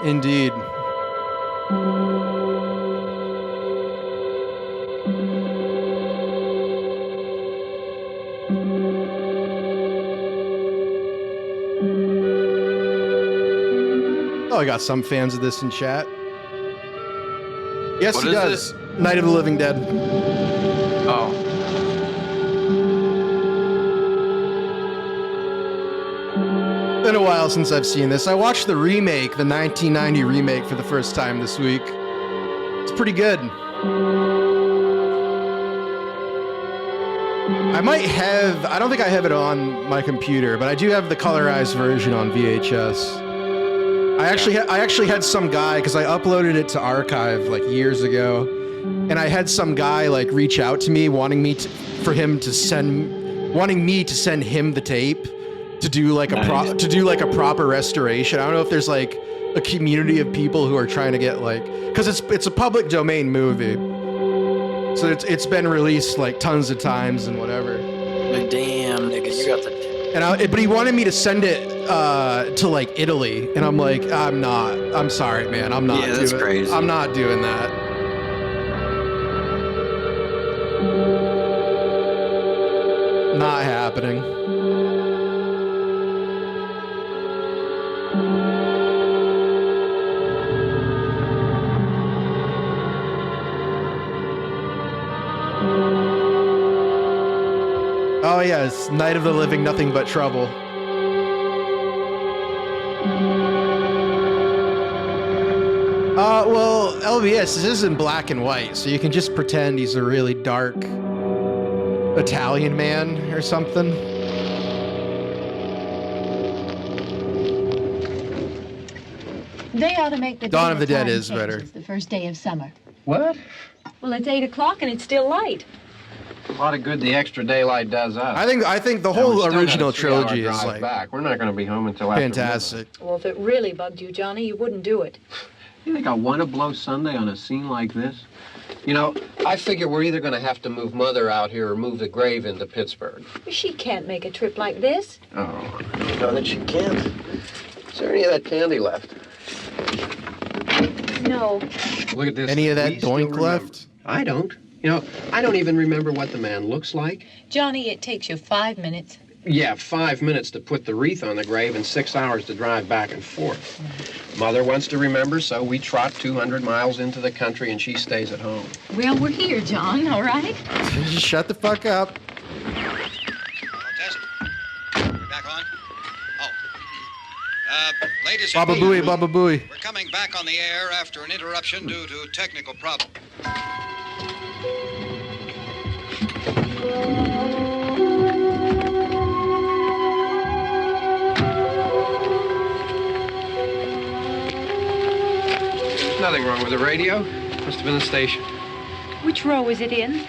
Indeed. Indeed. Oh, I got some fans of this in chat. Yes, he does. Night of the Living Dead. Oh. Been a while since I've seen this. I watched the remake, the 1990 remake, for the first time this week. It's pretty good. I don't think I have it on my computer, but I do have the colorized version on VHS. I actually had some guy, because I uploaded it to Archive like years ago, and I had some guy like reach out to me wanting me to send him the tape to do like a proper restoration. I don't know if there's like a community of people who are trying to get like, because it's a public domain movie, so it's been released like tons of times and whatever. Like, damn, nigga, you got the. But he wanted me to send it to like Italy, and I'm like, I'm sorry, man, I'm not. Yeah, that's crazy. I'm not doing that. Not happening. Oh yes, Night of the Living, Nothing But Trouble. Well, LBS, this isn't black and white, so you can just pretend he's a really dark Italian man or something. They ought to make the Dawn of the Dead time is change. better. It's the first day of summer. What? Well, it's 8 o'clock and it's still light. A lot of good the extra daylight does us. I think the whole original trilogy is like back. We're not going to be home until fantastic. Well, if it really bugged you, Johnny, you wouldn't do it. You think I want to blow Sunday on a scene like this? You know, I figure we're either going to have to move Mother out here or move the grave into Pittsburgh. She can't make a trip like this. Oh, no, that she can't. Is there any of that candy left? No. Look at this. Any of that We still doink remember. left? I don't. You know, I don't even remember what the man looks like. Johnny, it takes you 5 minutes. Yeah, 5 minutes to put the wreath on the grave and 6 hours to drive back and forth. Mother wants to remember, so we trot 200 miles into the country and she stays at home. Well, we're here, John, all right? Just shut the fuck up. Test. We're back on. Ladies Baba and Booey, gentlemen, Baba Booey. we're coming back on the air after an interruption due to technical problem. There's nothing wrong with the radio. Must have been the station. Which row is it in?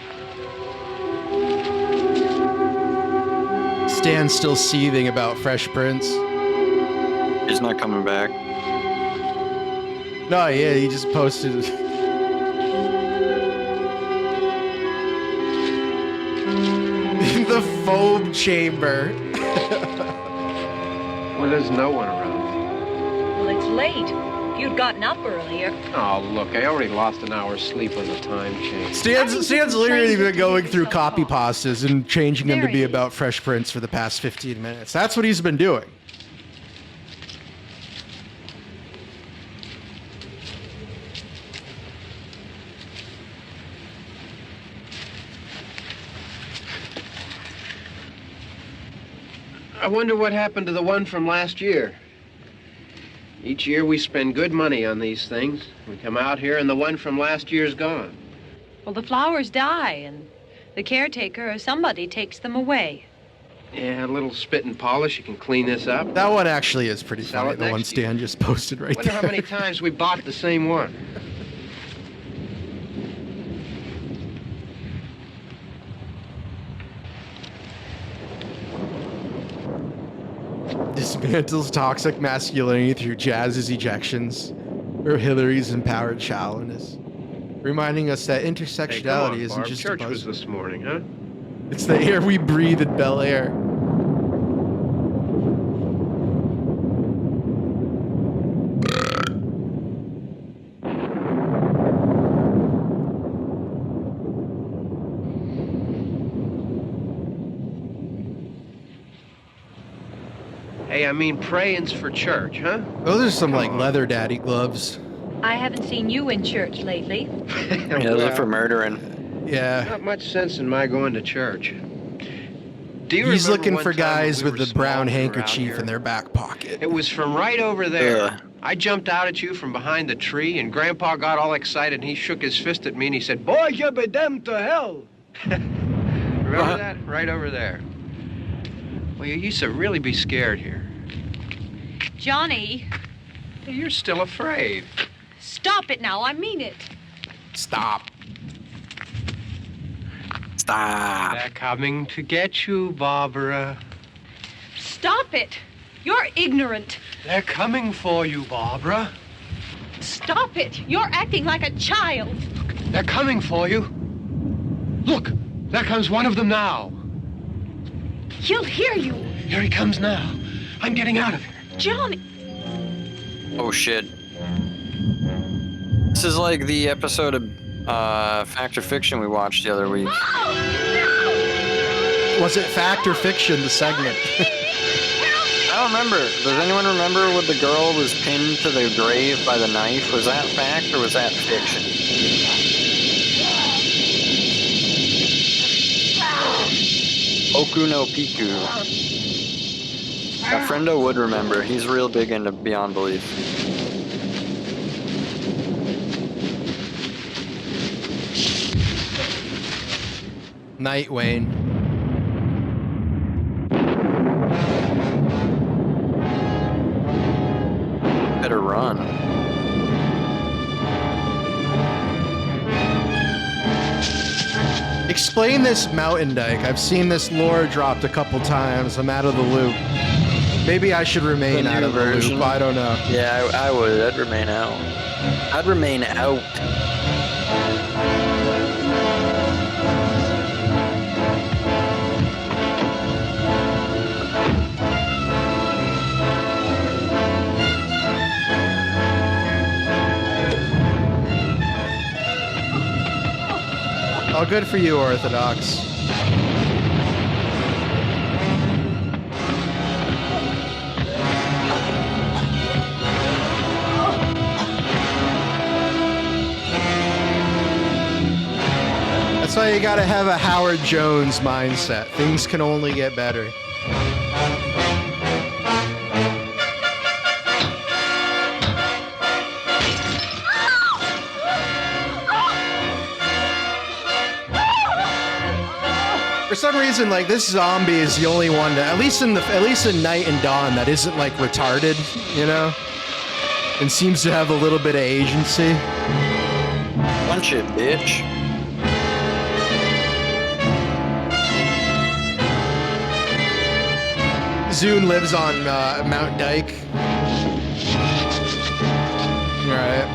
Stan's still seething about Fresh Prince. He's not coming back. No, yeah, he just posted. The foam chamber. Well, there's no one around. Well, it's late. If you'd gotten up earlier. Oh, look, I already lost an hour's sleep on the time change. Stan's literally been going through copy pastas and changing them to be about Fresh Prince for the past 15 minutes. That's what he's been doing. I wonder what happened to the one from last year. Each year we spend good money on these things. We come out here and the one from last year's gone. Well, the flowers die and the caretaker or somebody takes them away. Yeah, a little spit and polish, you can clean this up. That one actually is pretty Sell funny. it The one next year. Stan just posted right Wonder there. how many times we bought the same one. Dismantles toxic masculinity through Jazz's ejections, or Hillary's empowered shallowness, reminding us that Hey, intersectionality come on, isn't Barb. just Church a was buzzword. this morning, huh? It's the air we breathe at Bel Air. Hey, I mean prayings for church, huh? Those are some like leather daddy gloves. I haven't seen you in church lately. Yeah, those are for murdering. Yeah. Not much sense in my going to church. Do you He's remember looking one for time when guys we with were the small brown and we were out handkerchief here? in their back pocket. It was from right over there. Ugh. I jumped out at you from behind the tree, and Grandpa got all excited, and he shook his fist at me, and he said, "Boy, you be damned to hell." Remember that? Right over there. Well, you used to really be scared here. Johnny, You're still afraid. stop it now. I mean it. Stop. Stop. They're coming to get you, Barbara. Stop it. You're ignorant. They're coming for you, Barbara. Stop it. You're acting like a child. They're coming for you. Look, there comes one of them now. He'll hear you. Here he comes now. I'm getting out of here. Johnny. Oh shit. This is like the episode of Fact or Fiction we watched the other week. Was it fact or fiction, the segment? I don't remember. Does anyone remember when the girl was pinned to the grave by the knife? Was that fact or was that fiction? Oku no Piku. My friendo would remember. He's real big into Beyond Belief. Night, Wayne. Better run. Explain this mountain dike. I've seen this lore dropped a couple times. I'm out of the loop. Maybe I should remain The out new of the version? loop. I don't know. Yeah, I would. I'd remain out. I'd remain out. Oh, good for you, Orthodox. That's why you gotta have a Howard Jones mindset. Things can only get better. For some reason, like, this zombie is the only one that, at least in Night and Dawn, that isn't like retarded, you know, and seems to have a little bit of agency. Punch it, bitch. Zune lives on Mount Dike. All right.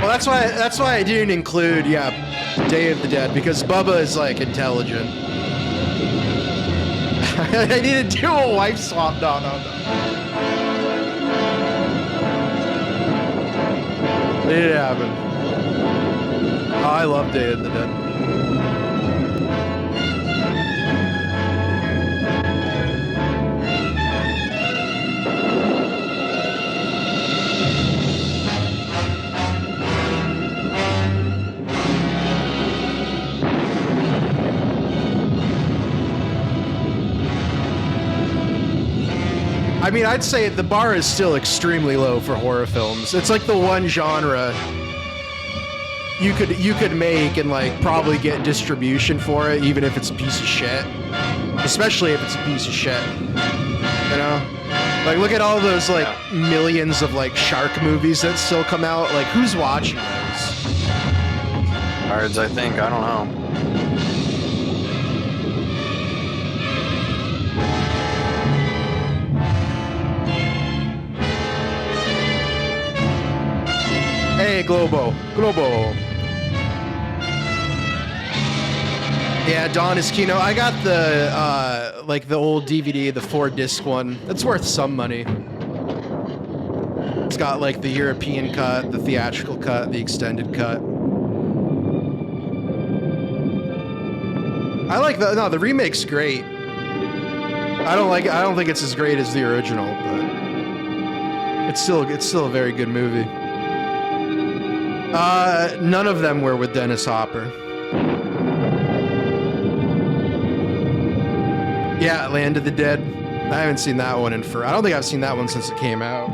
Well, that's why I didn't include, Day of the Dead, because Bubba is like intelligent. I need to do a wife swap. No. It didn't happen. Oh, I love Day of the Dead. I mean, I'd say the bar is still extremely low for horror films. It's like the one genre you could make and like probably get distribution for it, even if it's a piece of shit. Especially if it's a piece of shit. You know? Like, look at all those like millions of like shark movies that still come out. Like, who's watching those? Cards, I think. I don't know. Hey, Globo. Yeah, Dawn is Kino. I got the like the old DVD, the 4-disc one. That's worth some money. It's got like the European cut, the theatrical cut, the extended cut. I like the remake's great. I don't think it's as great as the original, but it's still a very good movie. None of them were with Dennis Hopper. Yeah, Land of the Dead. I haven't seen that one I don't think I've seen that one since it came out.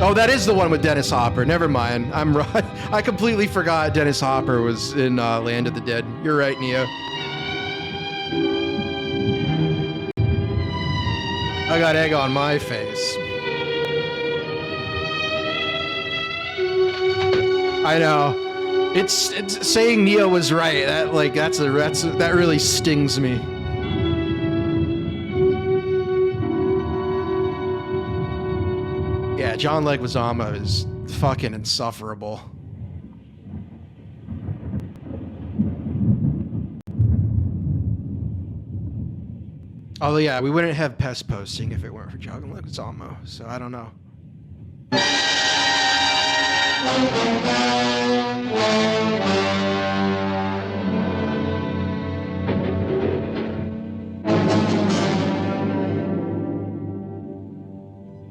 Oh, that is the one with Dennis Hopper. Never mind. I'm right. I completely forgot Dennis Hopper was in Land of the Dead. You're right, Neo. I got egg on my face. I know. It's saying Neo was right. That really stings me. Yeah, John Leguizamo is fucking insufferable. Although, yeah, we wouldn't have pest posting if it weren't for John Leguizamo, so I don't know.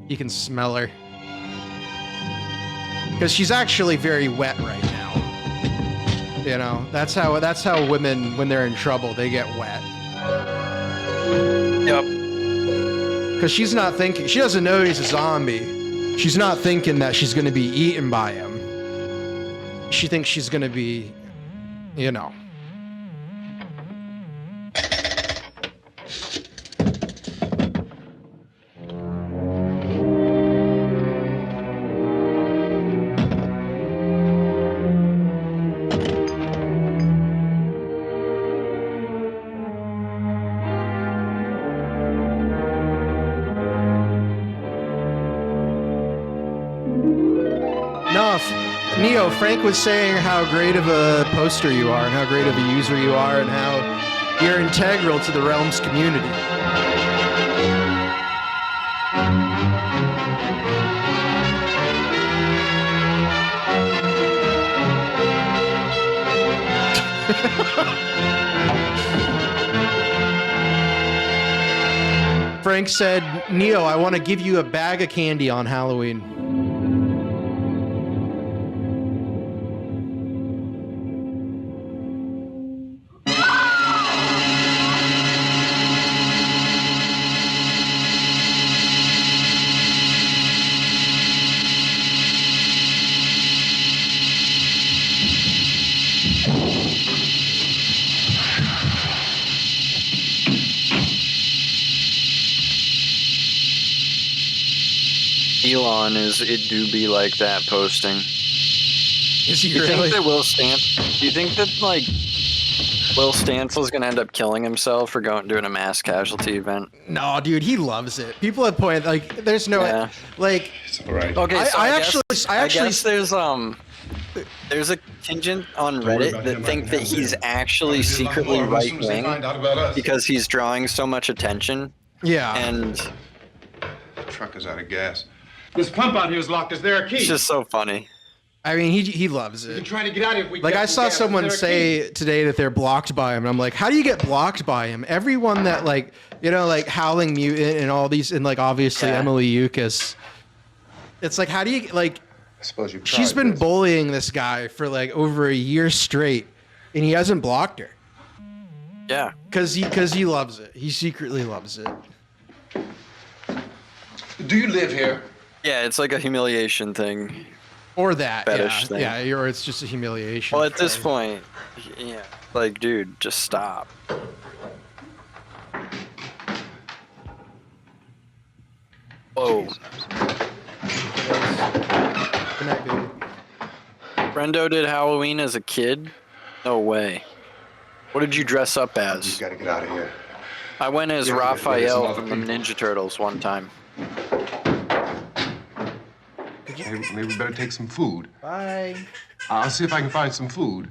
You can smell her. Because she's actually very wet right now. You know, that's how women, when they're in trouble, they get wet. Yep. Because she doesn't know he's a zombie. She's not thinking that she's going to be eaten by him. She thinks she's going to be, you know. Neo, Frank was saying how great of a poster you are and how great of a user you are and how you're integral to the Realms community. Frank said, Neo, I want to give you a bag of candy on Halloween. Elon is it do be like that posting. Is he Do you really? think that do you think that like Will Stancil's gonna end up killing himself for doing a mass casualty event? No, dude, he loves it. People have pointed like there's no like. It's all right. Okay, so I actually guess there's a contingent on Reddit that think that he's actually secretly right wing because he's drawing so much attention. Yeah. And The truck is out of gas. This pump out here is locked. Is there a key? it's just so funny. I mean, he loves You're it. trying to get out of here. Like I saw someone say today that they're blocked by him, and I'm like, how do you get blocked by him? Everyone that like, you know, like Howling Mutant and all these, and like obviously Emily Yukis. It's like, how do you like? I suppose you've She's tried been this. bullying this guy for like over a year straight, and he hasn't blocked her. Yeah. Cause he loves it. He secretly loves it. Do you live here? Yeah, it's like a humiliation thing. Or that, Fetish thing. yeah, or it's just a humiliation. Well, at this for- point, yeah, like, dude, just stop. Whoa. Good night, baby. Brendo did Halloween as a kid? No way. What did you dress up You as? gotta get out of here. I went as Yeah, Raphael there's from another the Ninja Turtles one time. Maybe we better take some food. Bye. I'll see if I can find some food.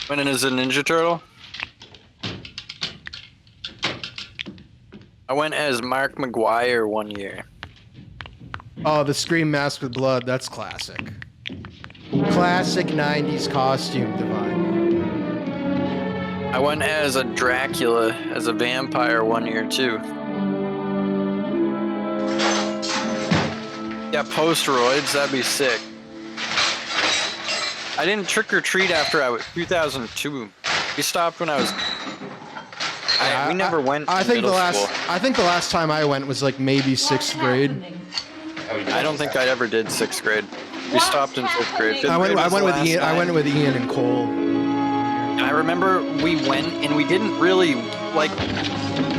Went in as a Ninja Turtle? I went as Mark McGuire one year. Oh, the Scream mask with blood. That's classic. Classic 90s costume, Divine. I went as a Dracula, as a vampire one year too. Yeah, post-roids, that'd be sick. I didn't trick or treat after 2002. We stopped when I was. We never went. I think middle school. I think the last time I went was like maybe 6th grade. I don't think I ever did 6th grade. We stopped in 5th grade. I went with Ian. I went with Ian and Cole. And I remember we went and we didn't really like.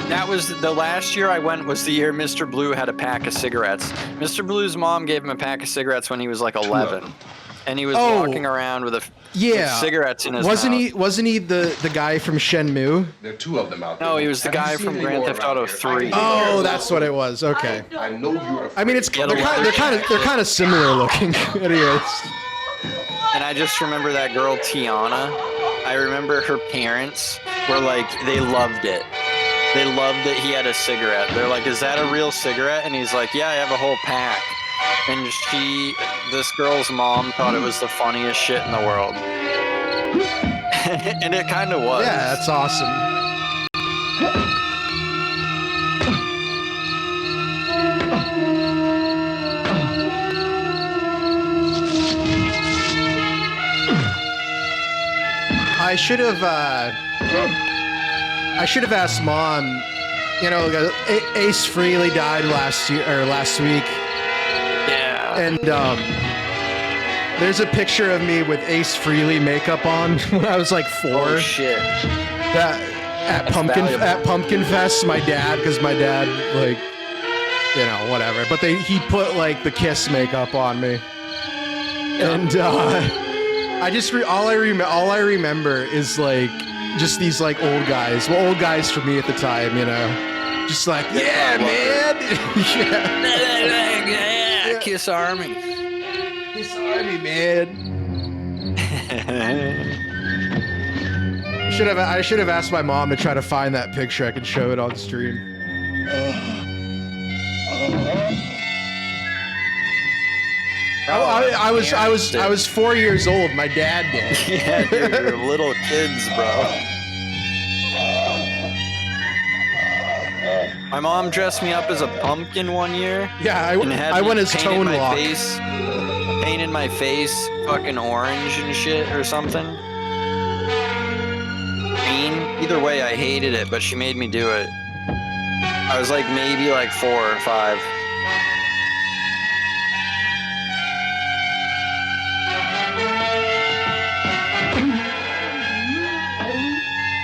That was the last year I went was the year Mr. Blue had a pack of cigarettes. Mr. Blue's mom gave him a pack of cigarettes when he was like 11, and he was walking around with with cigarettes in his mouth. Wasn't he the guy from Shenmue? There are 2 of them out there. No, he was the guy from Grand Theft Auto 3. Oh, that's what it was. Okay. I know you're. I mean, they're kind of similar looking. Anyways. And I just remember that girl Tiana. I remember her parents were like, they loved it. They loved that he had a cigarette. They're like, is that a real cigarette? And he's like, yeah, I have a whole pack. And this girl's mom thought it was the funniest shit in the world. And it kind of was. Yeah, that's awesome. I should have asked Mom. You know, Ace Frehley died last week. Yeah. And there's a picture of me with Ace Frehley makeup on when I was like 4. Oh shit. At Pumpkin Fest, my dad, because my dad, like, you know, whatever. But he put like the Kiss makeup on me, and I just all I remember is like just these like old guys. Well, old guys for me at the time, you know, just like yeah, man, yeah, Kiss Army, man. I should have asked my mom to try to find that picture. I could show it on stream. I was 4 years old. My dad did. Yeah, dude, we were little kids, bro. My mom dressed me up as a pumpkin one year. Yeah, I went as Tone Lock. Painted my face fucking orange and shit or something. Either way, I hated it, but she made me do it. I was like maybe like 4 or 5.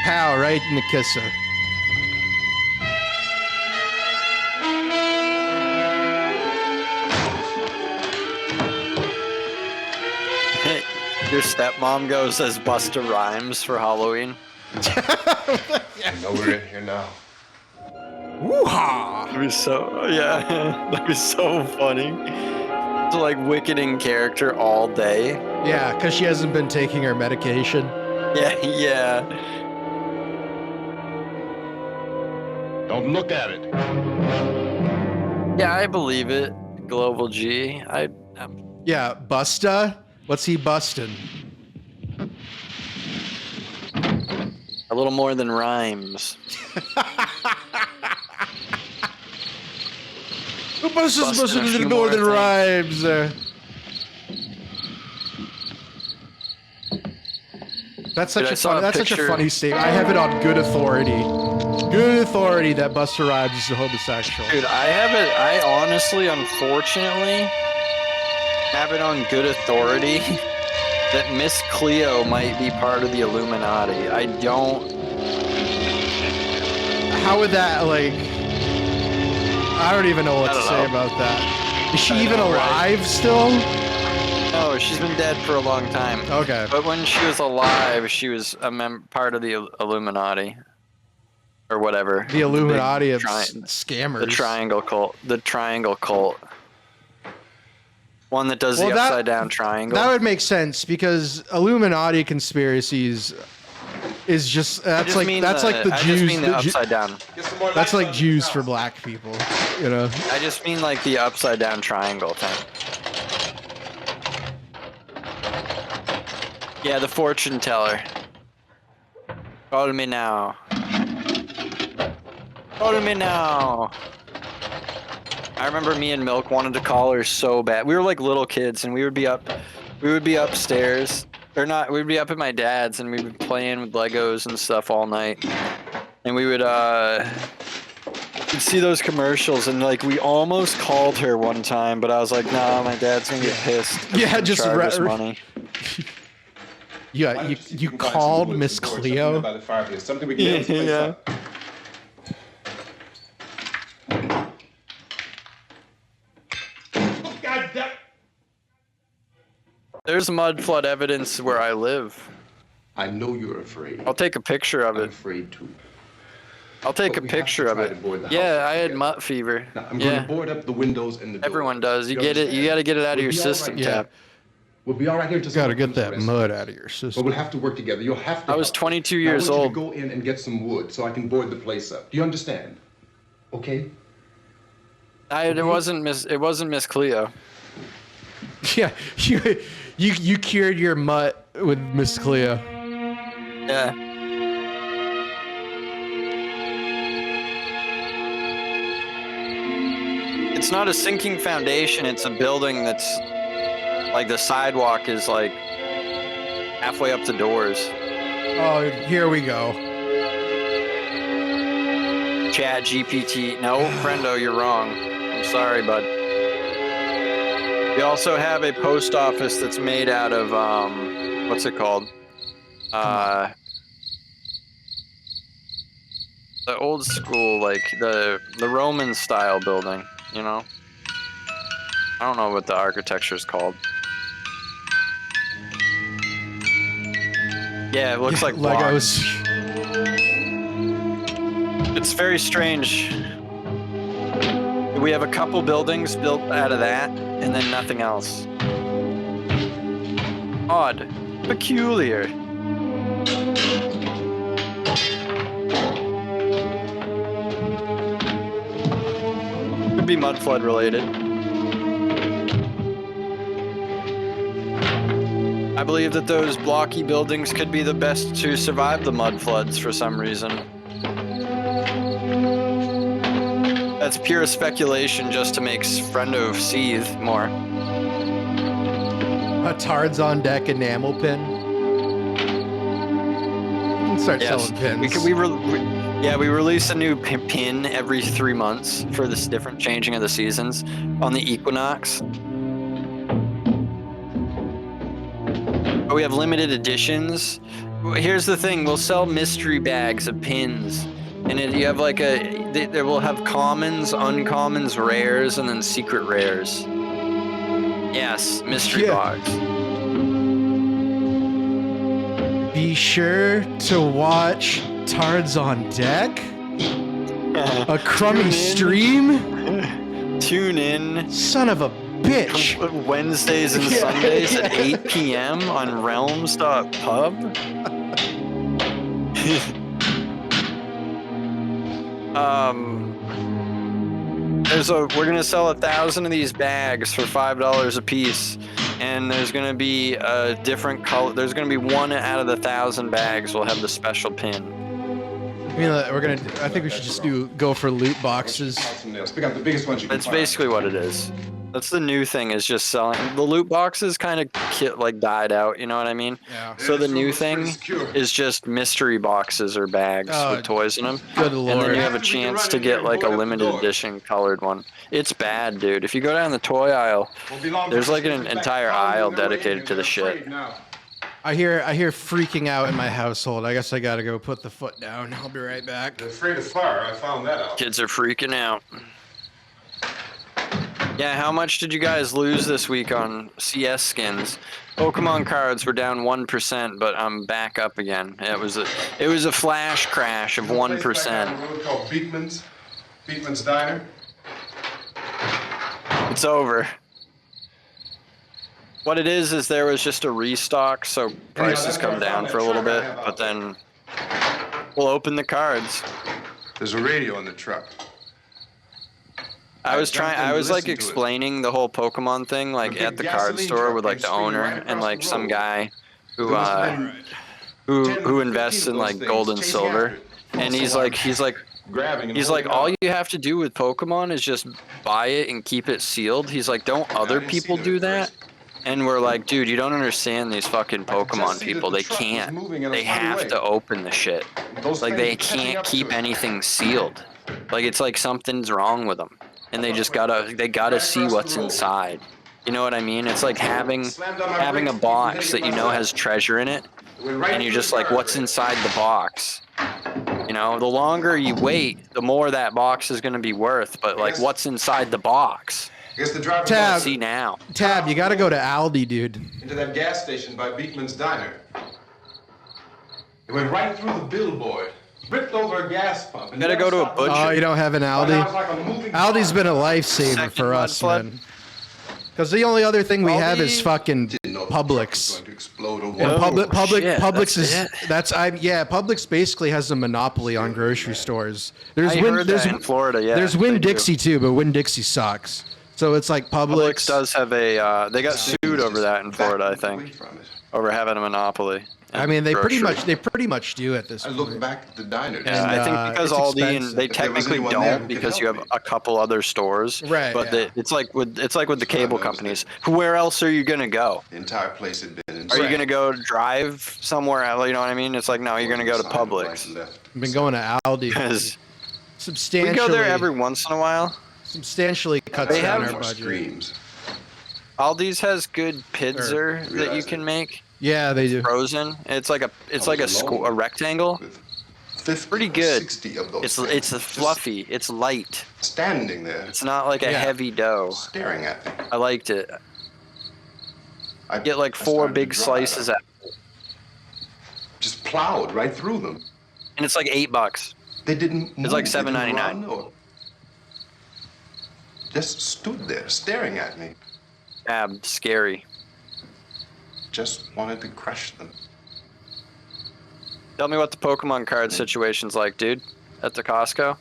Pow, right in the kisser. Your stepmom goes as Busta Rhymes for Halloween. I know we're in here now. Woo-ha! That'd be that'd be so funny. To like Wicked in character all day. Yeah, because she hasn't been taking her medication. Yeah. Don't look at it. Yeah, I believe it. Global G. Yeah, Busta? What's he busting? A little more than rhymes. Busta's busting a little more than rhymes. That's such a funny statement. I have it on good authority. Good authority that Busta Rhymes is a homosexual. Dude, I honestly, unfortunately, have it on good authority that Miss Cleo might be part of the Illuminati. I don't... How would that, like... I don't even know what to say about that. Is she even alive still? No, she's been dead for a long time. Okay. But when she was alive, she was part of the Illuminati. Or whatever. The Illuminati of scammers. The Triangle Cult. The Triangle Cult. One that does the upside down triangle. That would make sense because Illuminati conspiracies is just like the Jews. I just mean the upside down. more That's lights like on this Jews house. for black people, you know. I just mean like the upside down triangle thing. Yeah, the fortune teller. Call me now. Call me now. I remember me and Milk wanted to call her so bad. We were like little kids, and we would be upstairs, or not. We'd be up at my dad's, and we'd be playing with Legos and stuff all night. And we would you'd see those commercials, and like we almost called her one time, but I was like, nah, my dad's gonna get pissed. Yeah, just charge us money. Yeah, Why don't you see if can find called some wood Miss to board Cleo. something by the fireplace, something we can nail this place Yeah. up. God damn. There's mud flood evidence where I live. I know you're afraid. I'll take a picture of I'm it. afraid too. I'll take But a we have to picture of try it. to board the house Yeah, up I had together. mutt fever. Now, I'm going Yeah, to board up the windows and the door. everyone does. You get it. You understand? got to get it out of We'll your be all right. system, Yeah. Cap. We'll be all right here. Just Got to get that mud out of your But system. we'll have to work together. You'll have to. I was help me. 22 Now, years I want old. you to go in and get some wood so I can board the place up. Do you understand? Okay. It wasn't Miss Cleo. Yeah, you cured your mutt with Miss Cleo. Yeah. It's not a sinking foundation. It's a building that's like the sidewalk is like halfway up the doors. Oh, here we go. Chat GPT. No, friendo, you're wrong. I'm sorry, bud. We also have a post office that's made out of what's it called? The old school, like the Roman style building, you know? I don't know what the architecture is called. Yeah, it looks like blocks. Legos. It's very strange. We have a couple buildings built out of that, and then nothing else. Odd. Peculiar. Could be mud flood related. I believe that those blocky buildings could be the best to survive the mud floods for some reason. That's pure speculation just to make Friendo seethe more. A Tards on deck enamel pin. You can start selling pins. We release a new pin every 3 months for this different changing of the seasons on the equinox. But we have limited editions. Here's the thing: we'll sell mystery bags of pins, and you have like they will have commons, uncommons, rares, and then secret rares. Yes, mystery box. Be sure to watch Tards on Deck. A crummy stream. Tune in. Son of a bitch. Wednesdays and Sundays at 8 p.m. on realms.pub. We're gonna sell 1,000 of these bags for $5 a piece, and there's gonna be a different color. There's gonna be one out of the 1,000 bags will have the special pin. I think we should just go for loot boxes. Pick out the biggest ones you can That's find. basically what it is. That's the new thing, is just selling. The loot boxes kind of died out, you know what I mean? Yeah. So the new thing is just mystery boxes or bags with toys in them. Good And then lord. you have a chance to get like a limited edition colored one. It's bad, dude. If you go down the toy aisle, there's like an entire aisle dedicated to the shit. I hear freaking out in my household. I guess I gotta go put the foot down. I'll be right back. They're afraid of fire. I found that out. Kids are freaking out. Yeah, how much did you guys lose this week on CS skins? Pokemon cards were down 1%, but I'm back up again. It was a flash crash of 1%. What we call Beekman's Diner. It's over. What it is there was just a restock, so prices come down for a little bit, but then we'll open the cards. There's a radio in the truck. I was like explaining the whole Pokemon thing, like The at the big card gasoline store truck with like came the swinging owner right and across like the some road. guy There must have been 10 who or invests 15 in of like those gold and things silver, chasing after it. and he's like Grabbing and he's like holding all on. you have to do with Pokemon is just buy it and keep it sealed. He's like, don't other didn't see people them do at that? first. And we're like, dude, you don't understand these fucking I could just Pokemon see that people. the They truck was can't. moving in a They funny have way. to open the shit. Those Like things they were catching can't up to keep it. anything sealed. Like it's like something's wrong with them, and they just gotta see what's inside. You know what I mean? It's like having a box that you know has treasure in it, and you're just like, what's inside the box? You know, the longer you wait, the more that box is gonna be worth. But like, what's inside the box? I guess the driver Tab. See now. Tab, you got to go to Aldi, dude. into that gas station by Beekman's Diner. It went right through the billboard, ripped over a gas pump. And Gotta never go to a stopped. butcher. Oh, you don't have an Right now it's Aldi? like a moving Aldi's been a lifesaver Second for mud us, flood. man. Because the only other thing we have is Aldi- fucking Didn't know the truck was Publix. going to explode or And what. Publix shit, is that's it? Publix basically has a monopoly on grocery stores. There's I heard that in Florida, yeah. There's they Winn do. Dixie too, but Winn Dixie sucks. So it's like Publix does have a. They got sued over that in Florida, I Backed away think, from it. over having a monopoly. I in mean, they pretty grocery. much do at this I point. looked back at the diner. Yeah, And, I think because it's Aldi expensive. and they If there was technically anyone there who don't could because you help have me. a couple other stores. Right, But yeah. it's like with the cable knows companies. Where else are you gonna go? The entire place had been in. Are you gonna go drive somewhere else? You know what I mean? It's like no, you're gonna go to Publix. I've been going to Aldi. Because we Substantially, go there every once in a while. substantially cuts They down have our More budget. screams. Aldi's has good pizza that you realize can it. make Yeah, they do. frozen. It's like a was alone. a rectangle. With 50 Pretty or good. 60 of those It's things a fluffy. It's light. just standing there, It's not like a Yeah. heavy dough. staring at me. I liked it. I Get like I 4 started to big drive. slices out, Just plowed right through them. and it's like $8. They didn't. It's like move. They didn't $7.99. run or- Just stood there staring at me. Scary. Just wanted to crush them. Tell me what the Pokemon card situation's like, dude. At the Costco.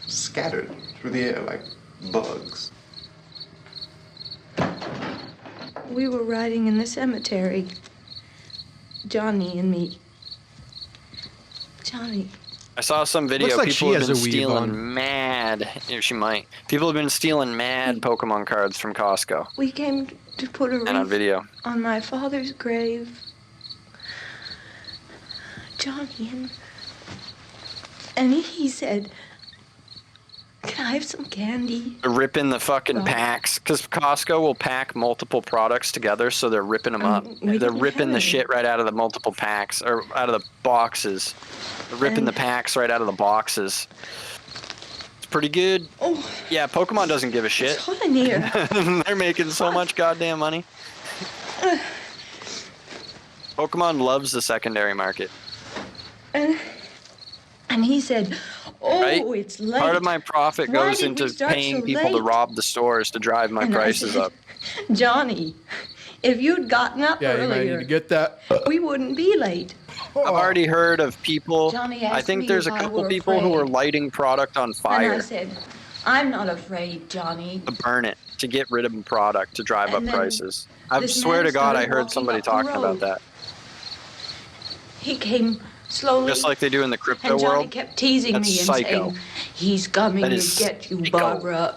Scattered through the air like bugs. We were riding in the cemetery. Johnny and me. Johnny. I saw some video. Looks like she People have has been a weave stealing on. mad. Yeah, she might. People have been stealing mad Pokemon cards from Costco. We came to put a And on wreath video. on my father's grave. Johnny and he said, "Can I have some candy?" They're ripping the fucking Oh. packs because Costco will pack multiple products together, so they're ripping them up. we They're didn't ripping have the any. shit right out of the multiple packs or out of the boxes. They're ripping And- the packs right out of the boxes. It's pretty good. Oh, Yeah, Pokemon doesn't give a shit. it's hot in here. They're making so much goddamn money. Pokemon loves the secondary market. And he said, "Oh, Right? it's late." Part of my profit Why goes did we into start paying so people to late? rob the stores to drive my And I prices said, up. "Johnny, if you'd gotten up Yeah, you might need earlier, to get that. we wouldn't be late." I've already heard of people. Johnny I asked think me there's a if I couple were people who are afraid. lighting product on And fire I said, "I'm not afraid, Johnny." to burn it to get rid of the product to drive up And then prices. I this swear man to God, I started heard walking somebody up the talking about road. that. He came slowly, Just like they do in the crypto and Johnny world. kept teasing That's me and psycho. saying, "He's coming That to is get you, psycho. Barbara."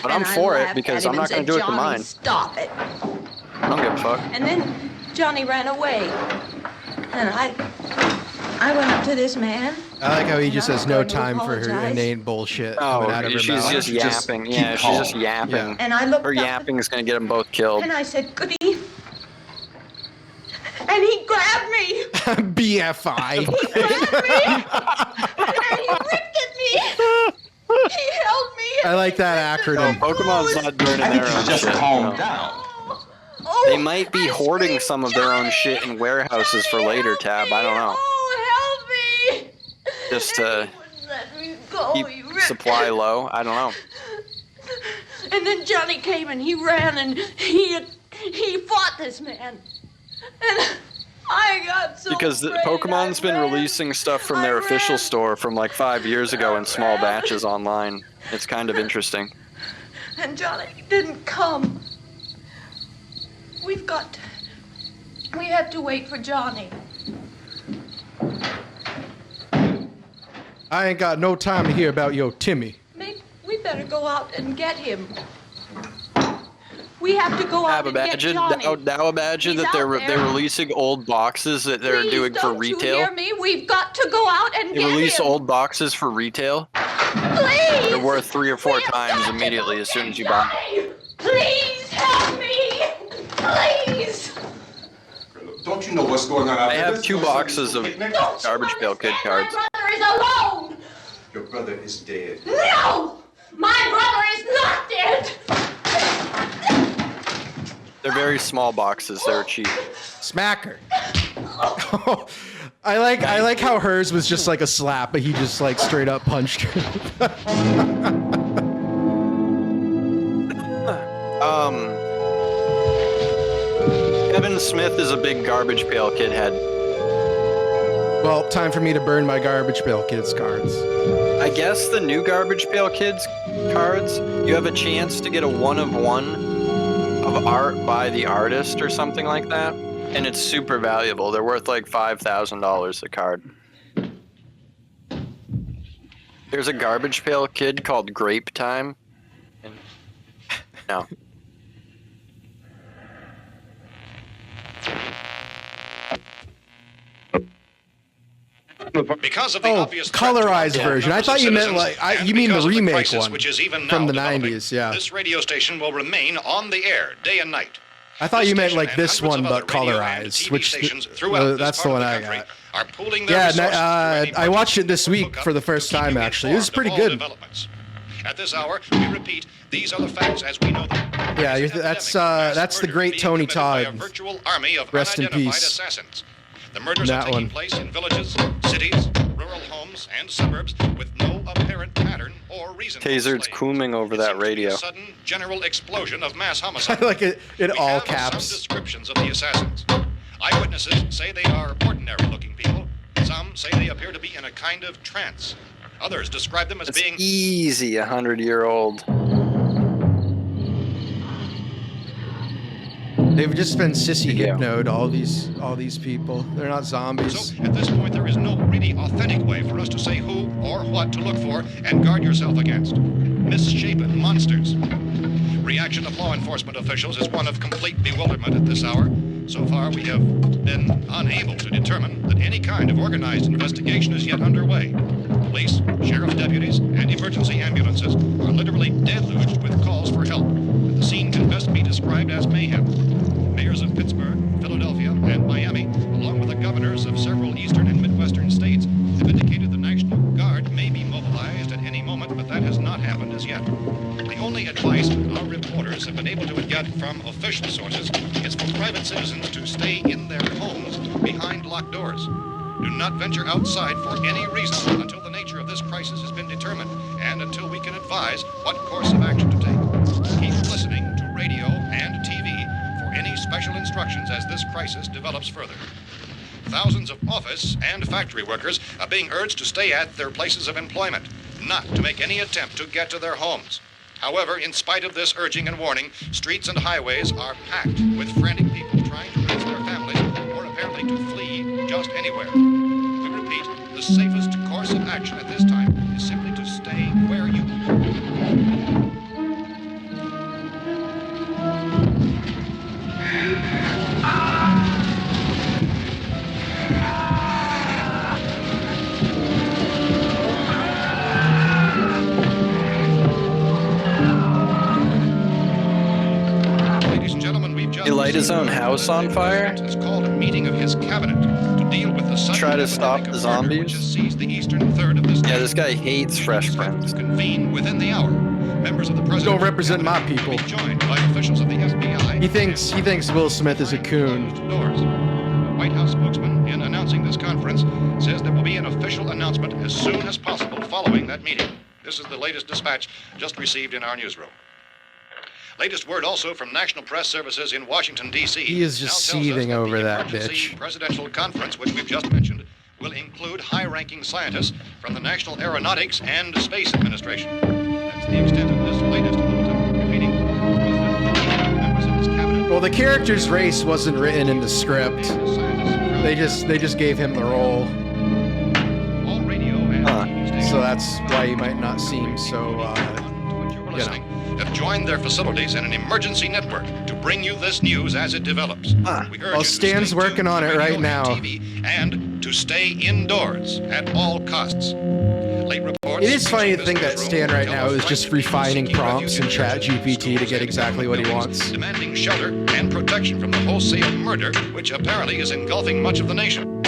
But And I'm I for it laughed because at him I'm not and going to said, do it to "Johnny, mine. Stop it." I don't give a fuck. And then Johnny ran away. And I went up to this man. I like how he just And has I'm no going to time for her apologize. inane bullshit Oh, coming out of her she's mouth. just Just yapping. keep Yeah, she's just calm. yapping. Yeah. And I looked Her up yapping is going to get them both killed. and I said, "Goody." And he grabbed me. BFI. He grabbed me. And he ripped at me. He held me. I like that acronym. Pokemon's not doing I think their you own just shit. calm no. down. Oh, They might be I hoarding screamed, some of their own "Johnny! shit in warehouses for Johnny, later, help Tab. me! I don't know. Oh, help me. Just And to he wouldn't let me go. Keep He ripped supply it. low. I don't know. And then Johnny came and he ran and he fought this man. And I got so Because afraid. Pokemon's been releasing stuff from their official store from like 5 years ago in small batches online. It's kind of interesting. And Johnny didn't come. We have to wait for Johnny. I ain't got no time to hear about your Timmy. Maybe we better go out and get him. We have to go out and get Johnny. Now imagine He's that they're out there. releasing old boxes that they're Please, doing for don't retail. You hear me? We've got to go out and They get release him. old boxes for retail. Please. They're worth 3 or 4 We have times got to immediately go as soon get as you buy them. Johnny. Please help me. Please. Don't you know what's going on out I there? have This 2 place boxes of picnic. Garbage Pail Kid cards. My brother is alone. Your brother is dead. No, my brother is not dead. They're very small boxes. They're cheap. Smacker. I like how hers was just like a slap, but he just like straight up punched her. Kevin Smith is a big Garbage Pail Kid head. Well, time for me to burn my Garbage Pail Kids cards. I guess the new Garbage Pail Kids cards, you have a chance to get a 1-of-1 of art by the artist or something like that, and it's super valuable. They're worth like $5,000 a card. There's a Garbage Pail Kid called Grape Time. No. Because of the Oh, obvious threat to colorized our version. I members thought of you meant citizens, like and you mean the because of remake crisis one which is even from now the developing, 90s. Yeah. This radio station will remain on the air day and night. I thought This you meant station like and this hundreds one, of but other radio and colorized, TV which stations throughout this that's the part one of the I country got. Are pooling their Yeah, resources through any I watched it budget this that week will for the hook first up to keep time. you Actually, it was informed pretty of all good. developments. At this hour, we repeat, these are the facts as we know them. Yeah, There is an that's epidemic of mass that's the murder great being Tony committed by a Todd. virtual army of Rest in unidentified peace. assassins. The murders That are taking one. place in villages, cities, rural homes, and suburbs with no apparent pattern or reason. for Taser's slayings. cooming over It that seems to be radio. a sudden general explosion of mass I homicide. like it in We all have caps. some descriptions of the assassins. Eyewitnesses say they are ordinary-looking people. Some say they appear to be in a kind of trance. Others describe them as It's being easy 100-year-old. They've just been sissy Yeah. hypnoed. All these people. They're not zombies. So, at this point, there is no really authentic way for us to say who or what to look for and guard yourself against. Misshapen monsters. Reaction of law enforcement officials is one of complete bewilderment at this hour. So far, we have been unable to determine that any kind of organized investigation is yet underway. Police, sheriff's deputies, and emergency ambulances are literally deluged with calls for help. The scene can best be described as mayhem. Mayors of Pittsburgh, Philadelphia, and Miami, along with the governors of several eastern and midwestern states, have indicated the National Guard may be mobilized at any moment, but that has not happened as yet. The only advice our reporters have been able to get from official sources is for private citizens to stay in their homes behind locked doors. Do not venture outside for any reason until the nature of this crisis has been determined and until we can advise what course of action to take. Keep listening to radio and TV for any special instructions as this crisis develops further. Thousands of office and factory workers are being urged to stay at their places of employment, not to make any attempt to get to their homes. However, in spite of this urging and warning, streets and highways are packed with frantic people trying to raise their families or apparently to flee just anywhere. We repeat, the safest course of action at this time is simply to stay where you Ladies and gentlemen, we've just He light his own received house on the fire? president has called a meeting of his cabinet to deal with the sudden Try to stop epidemic the of murder which zombies? has seized the eastern third of this Yeah, nation. this guy hates Fresh Prince. To convene within the hour. Members of the president Don't represent my people. will be joined by officials of the FBI. He thinks Will Smith is a coon. Doors. The White House spokesman, in announcing this conference, says there will be an official announcement as soon as possible following that meeting. This is the latest dispatch just received in our newsroom. Latest word also from National Press Services in Washington, D.C. He is just seething over that bitch. Presidential conference, which we've just mentioned, will include high-ranking scientists from the National Aeronautics and Space Administration. That's the extent of this latest bulletin. Repeating, members of his cabinet. Well, the character's race wasn't written in the script. They just gave him the role. All radio and TV stations. So that's why he might not seem so, have joined their facilities in an emergency network to bring you this news as it develops. We urge Well, you to Stan's stay working tuned on to it right radio now. and TV and to stay indoors at all costs. Late reports It is funny to reaching think this that Stan right newsroom now is tell just us refining seeking prompts in refuge Chat churches, GPT to schools, get and exactly what he buildings, wants. demanding shelter and protection from the wholesale murder, which apparently is engulfing much of the nation.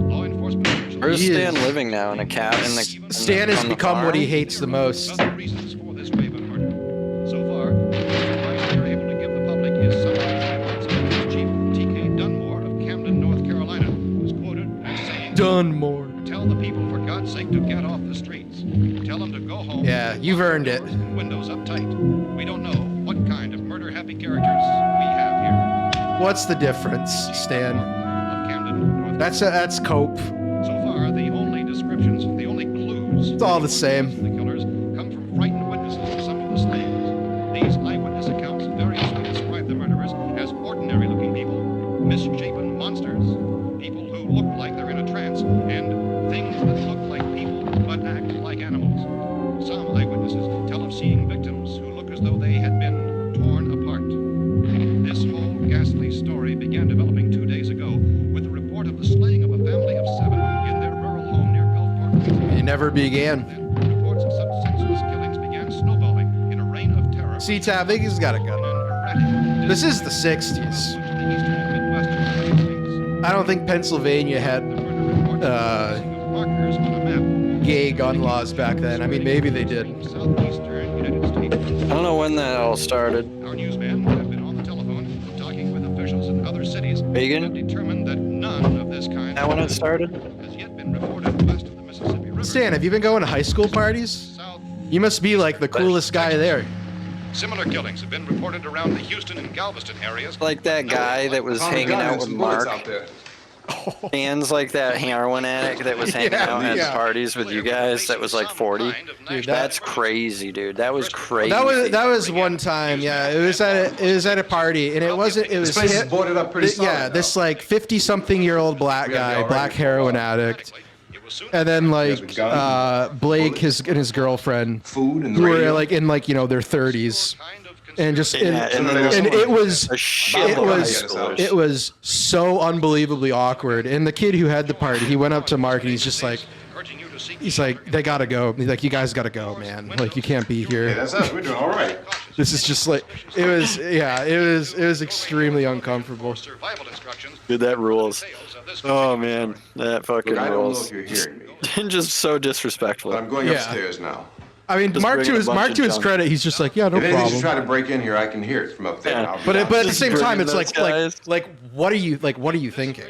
Law enforcement officials. Where's He Stan is- living now? In a cabin? Stan has on the become what he farm? hates the most. Other reasons for this wave of murder. So far, the advice we are able to give the public is summarized by Police Chief T.K. Dunmore of Camden, North Carolina, who's quoted as saying, Dunmore. "Tell the people, for God's sake, to get off the streets. Tell them to go home. Yeah, you've earned it. Doors and windows up tight. We don't know what kind of murder-happy characters we have here." What's the difference, Stan? Of Camden, North That's cope. So far, the only descriptions, the only clues. It's all the same. The killers come from frightened witnesses of some of the slayings. These eyewitness accounts variously describe the murderers as ordinary-looking people, misshapen monsters, people who look like they're in a trance, and things that look like people but act like animals. Some eyewitnesses tell of seeing victims who look as though they had been torn apart. This whole ghastly story began developing 2 days ago with the report of the slaying of a family of 7 in their rural home near Gulfport. He never began. Then reports of such senseless killings began snowballing in a reign of terror. See, Tab, I think he's got a In gun. an erratic, This is the 60s. to the eastern and midwestern United States. I don't think Pennsylvania had The murder reports uh, markers on a map. gay gun laws back then. I mean, maybe they did. Southeastern United States. I don't know when that all started. Our newsmen have been on the telephone talking with officials in other cities and Reagan? have determined that none of this kind That when it started? has yet been reported west of the Mississippi River. Stan, have you been going to high school parties? South. You must be like the coolest guy there. Similar killings have been reported around the Houston and Galveston areas. Like that guy that was Found a hanging gun out and with some bullets Mark. out there. Stan's like that heroin addict that was hanging out at yeah. parties with you guys that was like 40. Dude, That's crazy, dude. That was crazy. That was one time. Yeah, it was at a party, and it wasn't. It was This place is him- boarded up pretty solid yeah, now. this like 50-something-year-old black We gotta be guy, all black right. heroin addict, and then like Blake, his and his girlfriend, Food and the who were radio. like in like their 30s, and just Yeah, and, and then and it was a shit it load of was high schoolers. it was so unbelievably awkward. And the kid who had the party, he went up to Mark and he's just like, they gotta go. He's like, you guys gotta go, man. Like, you can't be Yeah, here. that's us. We're doing all right. This is just like it was extremely uncomfortable. Survival instructions. Dude, that rules. Oh man, that fucking Look, I don't know rules. if you're hearing me, Just so disrespectful. but I'm going Yeah. upstairs now. I mean, Just Mark bringing a bunch Mark of to his junk. credit, he's just like, yeah, no If anything should problem. try to break in here, I can hear it from up there. Yeah. I'll be But down. at the same Just time, it's bringing those guys. like what are you thinking?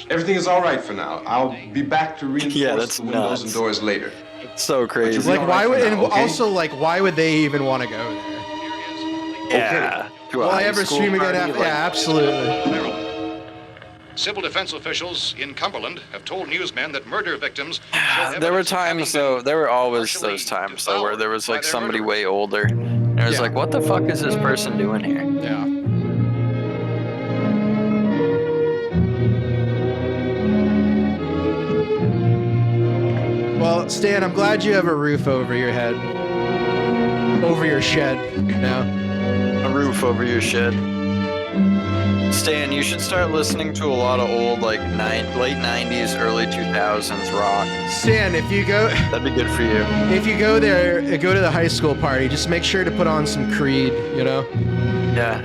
Everything is all right for now. I'll be back to reinforce Yeah, that's the windows nuts. and doors later. So crazy. Like, Like, all why right would for and now, okay? also like why would they even want to go there? Yeah. To a Will I high ever school stream again party, after? like- Yeah, absolutely. Maryland. Civil defense officials in Cumberland have told newsmen that murder victims. show There were evidence of having times been though. There were always partially those times though where there was devoured like by their somebody murderers. way older. And it was Yeah. like, what the fuck is this person doing here? Yeah. Well, Stan, I'm glad you have a roof over your head. Over your shed now. A roof over your shed. Stan, you should start listening to a lot of old like late 90s, early 2000s rock. Stan, if you go That'd be good for you. there, go to the high school party, just make sure to put on some Creed, you know? Yeah.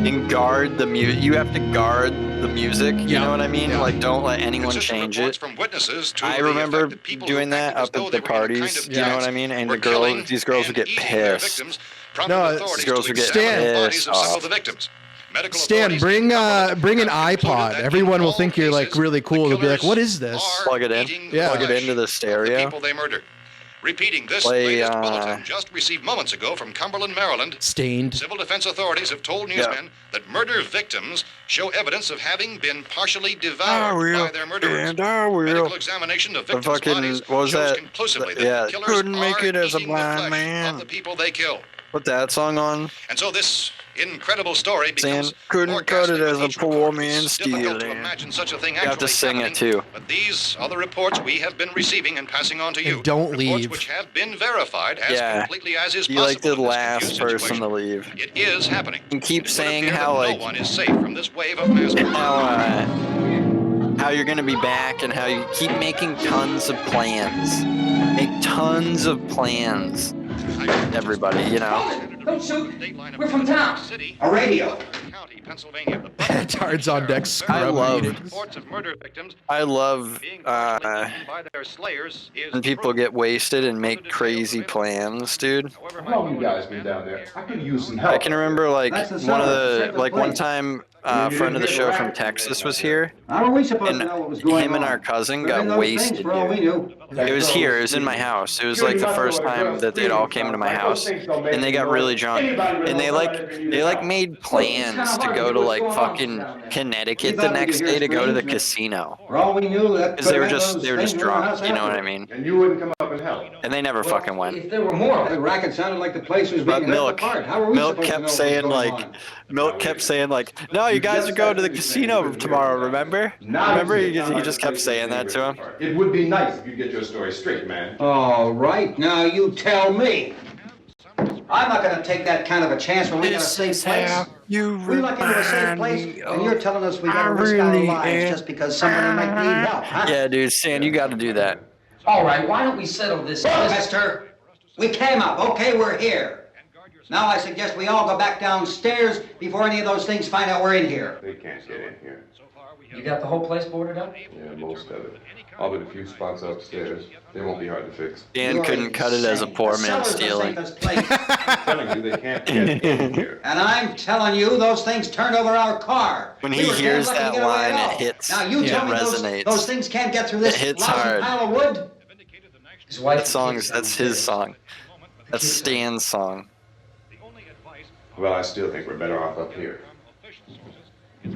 And guard the music. You have to guard the music. You Yeah. know what I mean? Yeah. Like, don't let anyone Consistent change reports it. From witnesses to I the remember affected people doing who that acted as up though at they the were in a kind parties. of You know trance, what I mean? And were the girls, killing these girls would and get eating their pissed. victims, prompting No, authorities these girls to would get examine the bodies pissed of some off. of the victims. Medical Stan, authorities bring in Cumberland bring an have concluded iPod. that Everyone in will all think you're like cases, really cool. the They'll be like, killers "What is this?" are Plug it in. eating Yeah. the Plug it flesh into the of stereo. The people they murdered. Repeating this Play, latest bulletin just received moments ago from Cumberland, Maryland. Stained. Civil defense authorities have told newsmen that murder victims show evidence of having been partially devoured by their murderers. Medical examination of victims' bodies shows conclusively that the killers couldn't make are it as a eating the blind flesh man. of the people they kill. Put that song on. And so this incredible story becomes couldn't more cut it ghastly as with a each poor report. man It's difficult to stealing. imagine such a thing You have to actually sing it happening, too. But these are the reports we have been receiving and passing on to you. And don't reports leave. which have been verified as completely as is You possible like the in this last confused person situation. to leave. It is happening. And keep It would saying appear how that like no one is safe from this wave of mass murder. how you're gonna be back and how you keep making tons of plans. Make tons of plans. Everybody, you know. Don't shoot. We're from town. A radio. County, Pennsylvania. Tards on deck scrub I love meetings. Reports of murder victims by their slayers when people get wasted and make crazy plans, dude. How long you guys been down there? I could use some help. I can remember like one time a friend of the show from Texas was here, How are we supposed and to know what was going him and on? our cousin Could have got been those things wasted. for all we knew. It was here. It was in my house. It was like the first time that they'd all came to my house, and they got really drunk, and they made plans to go to like fucking Connecticut the next day to go to the casino. For all we knew, that Because they were could have just been those just things in our drunk, house you know what I afterwards. mean? And you wouldn't come up and help. And they never fucking went. If there were more, the racket sounded like the place was But being ripped Milk, apart. How were we Milk supposed to know kept what was saying going like, on? Milk kept saying like, no, you guys are going to the casino tomorrow. Remember? Remember? He just kept saying that to him. It would be nice if you get your story straight, man. All right, now you tell me. I'm not going to take that kind of a chance when we got a safe place. You We luck into a safe place, and you're telling us we got to risk our lives just because somebody might need help, huh? Yeah, dude, Stan, you got to do that. All right, why don't we settle this? Look, mister, we came up. Okay, we're here. Now I suggest we all go back downstairs before any of those things find out we're in here. They can't get in here. You got the whole place boarded up? Yeah, most of it. All but a few spots upstairs. They won't be hard to fix. Dan couldn't cut it as a poor man stealing. I'm telling you, they can't get in here. And I'm telling you, those things turned over our car. When We he were damn hears lucky to that get away line, at all. it hits. Now you It tell me resonates. those things can't get through this It hits lousy hard. pile of wood? That's his song. That's Stan's song. Well, I still think we're better off up here.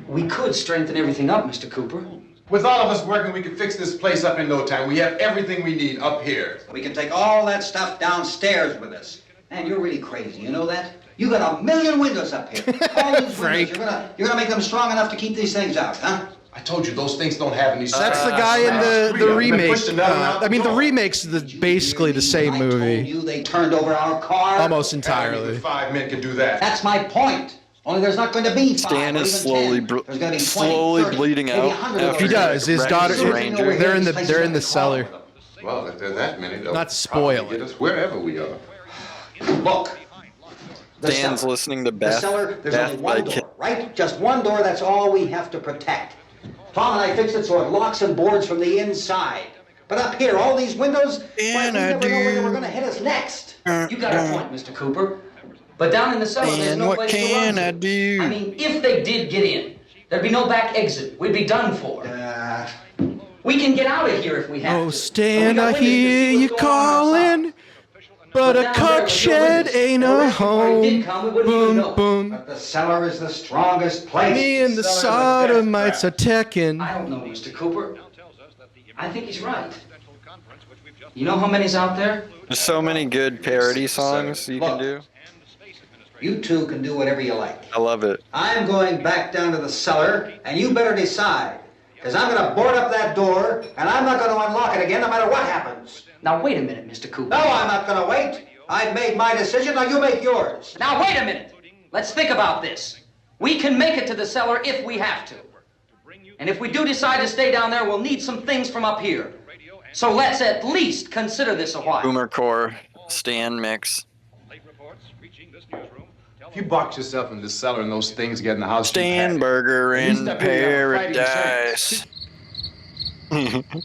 We could strengthen everything up, Mr. Cooper. With all of us working, we could fix this place up in no time. We have everything we need up here. We can take all that stuff downstairs with us. Man, you're really crazy, you know that? You got 1,000,000 windows up here. All these windows, you're gonna make them strong enough to keep these things out, huh? I told you, those things don't have any... That's the guy in the remake. I mean, the remake's basically the same I told movie. you they turned over our car. Almost entirely. 5 men can do that. That's my point. Only there's not going to be 5. Stan or is even 10. There's going to be 20, slowly 30, bleeding maybe out 100 of after He does. His Rex daughter. Ranger. They're in the cellar. Well, if there are that many, they'll Not spoil probably it. get us wherever we are. Look. The Stan's cellar. listening to The Beth. cellar, there's Beth only by one door, right? Just one door, that's all we have to protect. Tom and I fixed it so it locks and boards from the inside. But up here, all these windows, why, we never know where they were going to hit us next. You got a point, Mr. Cooper. But down in the cellar, there's And no what place to can run I to. do? I mean, if they did get in, there'd be no back exit. We'd be done for. We can get out of here if we have to. Oh, Stan, But I we got witnesses to hear see you what's going on outside. calling, but a down there, cock with shed no ain't witnesses, a the rescue party did home. come, we wouldn't even Boom, know. boom. But the cellar is the strongest place. Me and the cellar is sodomites are teching. I don't know, Mr. Cooper. I think he's right. You know how many's out there? There's so many good parody songs you can do. You two can do whatever you like. I love it. I'm going back down to the cellar, and you better decide. Because I'm going to board up that door, and I'm not going to unlock it again no matter what happens. Now, wait a minute, Mr. Cooper. No, I'm not going to wait. I've made my decision, now you make yours. Now, wait a minute. Let's think about this. We can make it to the cellar if we have to. And if we do decide to stay down there, we'll need some things from up here. So let's at least consider this a while. Boomer Core, Stan mix. If you box yourself in the cellar and those things get in the house, Stan Burger At least in up here we have a fighting paradise.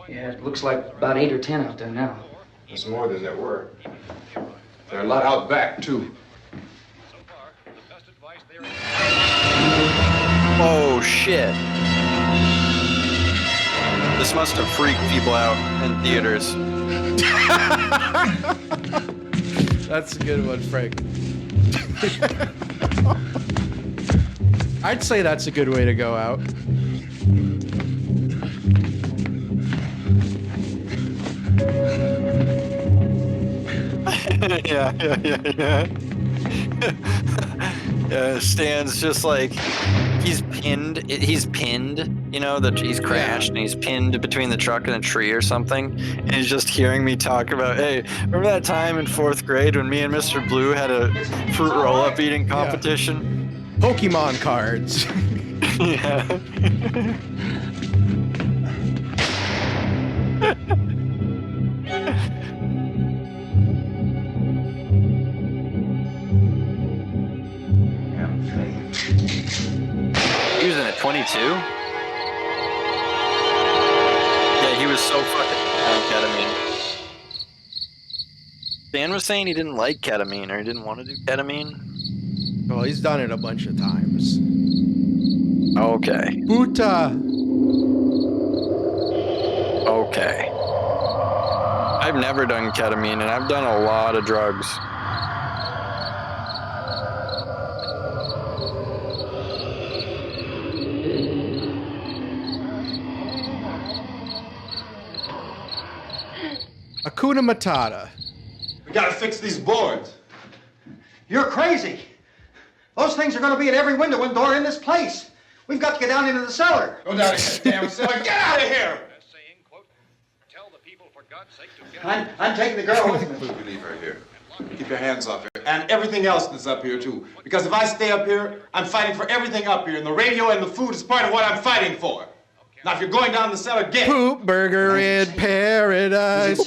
Yeah, it looks like about 8 or 10 out there now. There's more than there were. There are a lot out back, too. Oh, shit. This must have freaked people out in theaters. That's a good one, Frank. I'd say that's a good way to go out. Yeah. Yeah, Stan's just like, he's pinned, you know, that he's crashed and he's pinned between the truck and a tree or something. And he's just hearing me talk about, hey, remember that time in 4th grade when me and Mr. Blue had a fruit roll-up eating competition? Pokemon cards. Yeah. Using a 22? Yeah, he was so fucking on ketamine. Dan was saying he didn't like ketamine or he didn't want to do ketamine. Well, he's done it a bunch of times. Okay. Buta. Okay. I've never done ketamine and I've done a lot of drugs. Hakuna Matata. We gotta fix these boards. You're crazy. Those things are going to be at every window and door in this place. We've got to get down into the cellar. Go down here, damn cellar. Get out of here! I'm taking the girl with me. Please leave her here. Keep your hands off her. And everything else that's up here, too. Because if I stay up here, I'm fighting for everything up here. And the radio and the food is part of what I'm fighting for. Now, if you're going down the cellar, get Poop burger in paradise.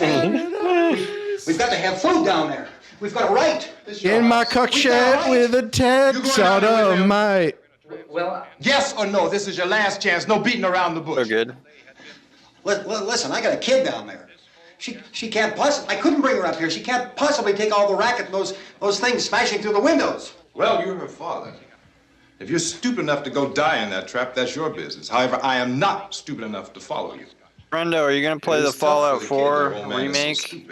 We've got to have food down there. We've got a right. In my cook shed with a Texadamite. Well, yes or no, this is your last chance. No beating around the bush. They're good. Listen, I got a kid down there. She can't possibly. I couldn't bring her up here. She can't possibly take all the racket and those things smashing through the windows. Well, you're her father. If you're stupid enough to go die in that trap, that's your business. However, I am not stupid enough to follow you. Brendo, are you going to play the Fallout 4 remake?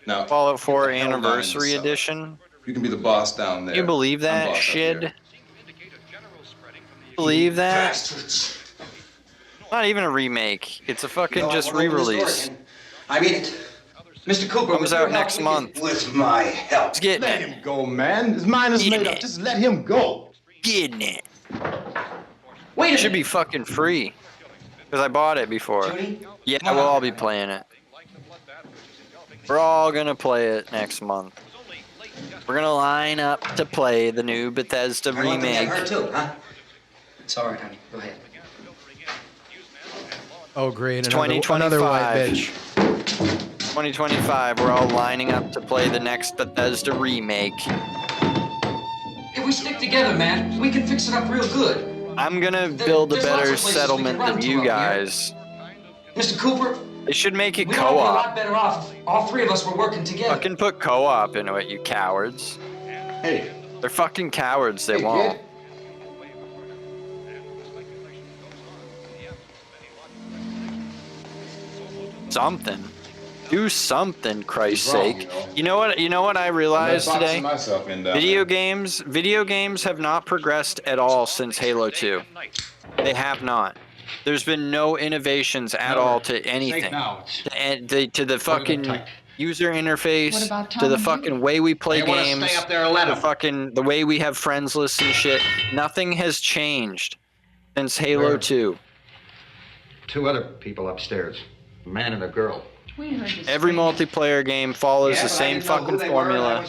Now, Fallout 4 Anniversary Edition? You can be the boss down there. You believe that shit? Believe that? Bastards. Not even a remake. It's a fucking just re-release. I mean it. Mr. Cooper, comes out next month. With my help. Let's get Let him go, man. His mind is made up. Just let him go. Getting it. Wait a It should be fucking free. Because I bought it before. Judy? Yeah, we'll all be playing it. We're all gonna play it next month. We're gonna line up to play the new Bethesda remake. Her too, huh? It's all right, honey. Go ahead. Oh, great. It's Another white 2025. bitch. 2025, we're all lining up to play the next Bethesda remake. If we stick together, man, we can fix it up real good. I'm gonna build a There's lots better of places we settlement can run than to you up here. guys. Mr. Cooper, They should make it we'd all be a lot co-op. better off if all three of us were working together. Fucking put co-op into it, you cowards. Hey. They're fucking cowards, they won't. Kid. Something. Do something, Christ's Wrong, sake. you know. You know what I realized today? Myself in down Video games have not progressed at all since Halo 2. They have not. There's been no innovations at all to anything. To the fucking user interface, to the fucking way we play games, the way we have friends list and shit. Nothing has changed since Halo 2. Two other people upstairs, a man and a girl. Every multiplayer game follows the same fucking formula.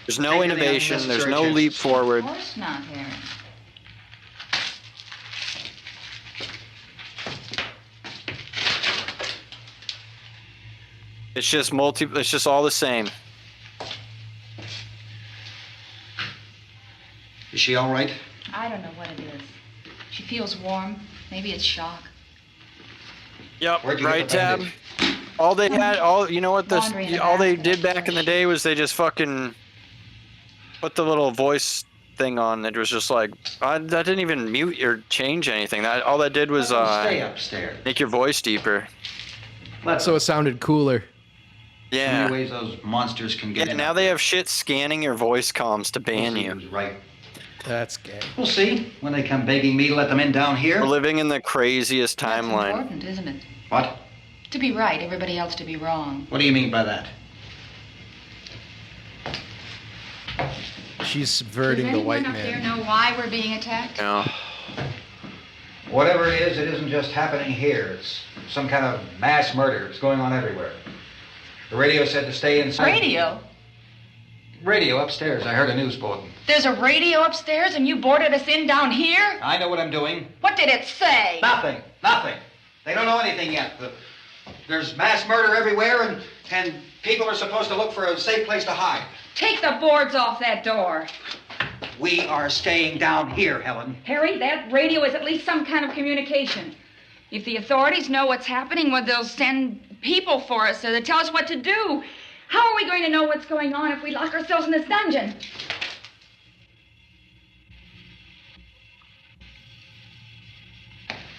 There's no innovation, there's no leap forward. Of course not, Harry. It's just all the same. Is she all right? I don't know what it is. She feels warm. Maybe it's shock. Yep, Where'd you right get the tab. bandage? All they had, you know what Laundry in the all they bathroom. did back in the day was they just fucking put the little voice thing on that was just like, that didn't even mute or change anything. All that did was Stay upstairs. make your voice deeper. So it sounded cooler. Yeah. Many ways those monsters can get Yeah, in. now they have shit scanning your voice comms to ban you. Right. That's gay. We'll see when they come begging me to let them in down here. We're living in the craziest That's timeline. important, isn't it? What? To be right, everybody else to be wrong. What do you mean by that? She's subverting the white Does anyone up there man. know why we're being attacked? Yeah. Whatever it isn't just happening here. It's some kind of mass murder. It's going on everywhere. The radio said to stay inside. Radio? Radio upstairs. I heard a news bulletin. There's a radio upstairs and you boarded us in down here? I know what I'm doing. What did it say? Nothing. Nothing. They don't know anything yet. There's mass murder everywhere, and people are supposed to look for a safe place to hide. Take the boards off that door. We are staying down here, Helen. Harry, that radio is at least some kind of communication. If the authorities know what's happening, well, they'll send people for us so they tell us what to do. How are we going to know what's going on if we lock ourselves in this dungeon?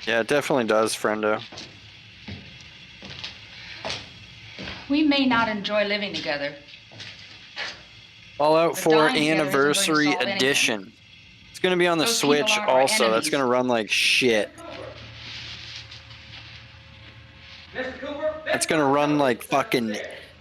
Yeah, it definitely does, friendo. We may not enjoy living together. Fallout 4 dying together isn't Anniversary going to solve Edition. It's going to be on the Those people Switch are our also. That's enemies. going to run like shit. Mr. Cooper? That's going to run like fucking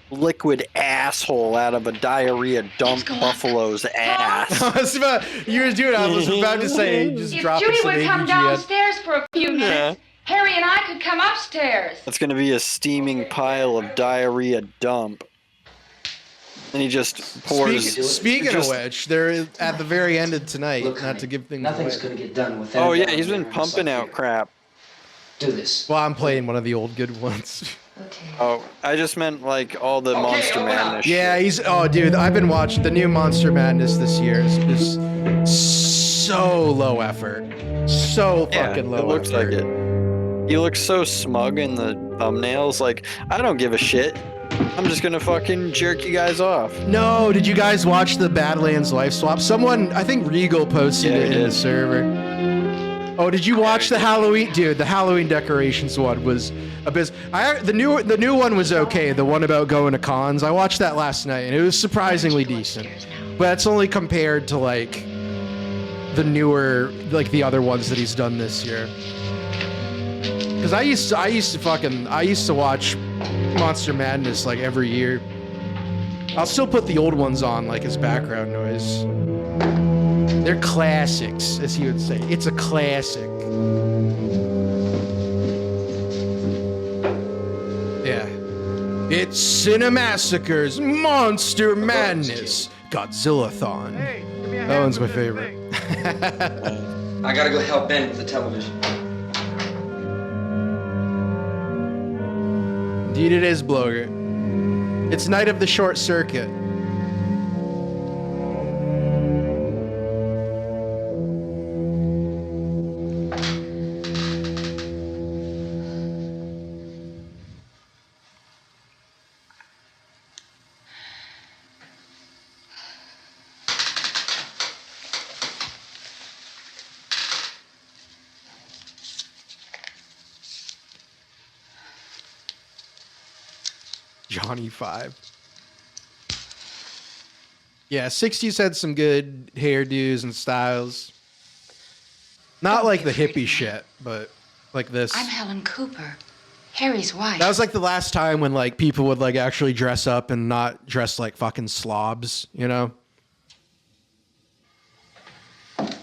liquid asshole out of a diarrhea dump buffalo's ass. I was about, you were doing. I was about to say, just If dropping Judy some would come ABG. downstairs for a few minutes, Harry and I could come upstairs. That's going to be a steaming pile of diarrhea dump. And he just pours. Speaking of which, they're at the very end of tonight. Not to give things Nothing's away. going to get done without. Oh yeah, he's been pumping out crap. Do this. Well, I'm playing one of the old good ones. Oh, I just meant like all the Monster Madness. Yeah, he's. Oh, dude, I've been watching the new Monster Madness this year. Is so low effort, so fucking low. It looks effort. like it. He looks so smug in the thumbnails. Like, I don't give a shit. I'm just gonna fucking jerk you guys off. No, did you guys watch the Badlands life swap? Someone, I think Regal posted it in the server. Oh, did you watch the Halloween? Dude, the Halloween decorations one was abyss. The new one was okay. The one about going to cons. I watched that last night and it was surprisingly decent. But that's only compared to like the newer, like the other ones that he's done this year. Because I used to watch Monster Madness like every year. I'll still put the old ones on like as background noise. They're classics, as he would say. It's a classic. Yeah. It's Cinemassacre's Monster Madness Godzilla-thon. That one's my favorite. I gotta go help Ben with the television. Indeed it is, Blogger. It's Night of the Short Circuit. Johnny 5. Yeah, 60s had some good hairdos and styles. Not like the hippie shit, but like this. I'm Helen Cooper, Harry's wife. That was like the last time when like people would like actually dress up and not dress like fucking slobs, you know?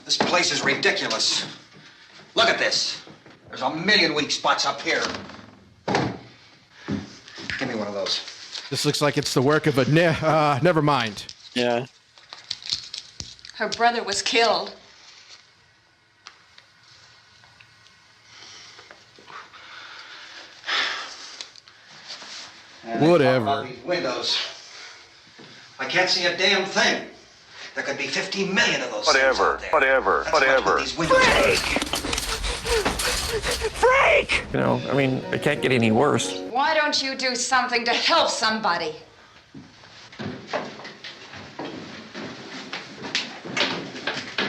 This place is ridiculous. Look at this. There's a million weak spots up here. Give me one of those. This looks like it's the work of a never mind. Yeah. Her brother was killed. And they Whatever. talk about these windows. I can't see a damn thing. There could be 15 million of those. Whatever. That's what these windows Freak! You know, I mean, it can't get any worse. Why don't you do something to help somebody?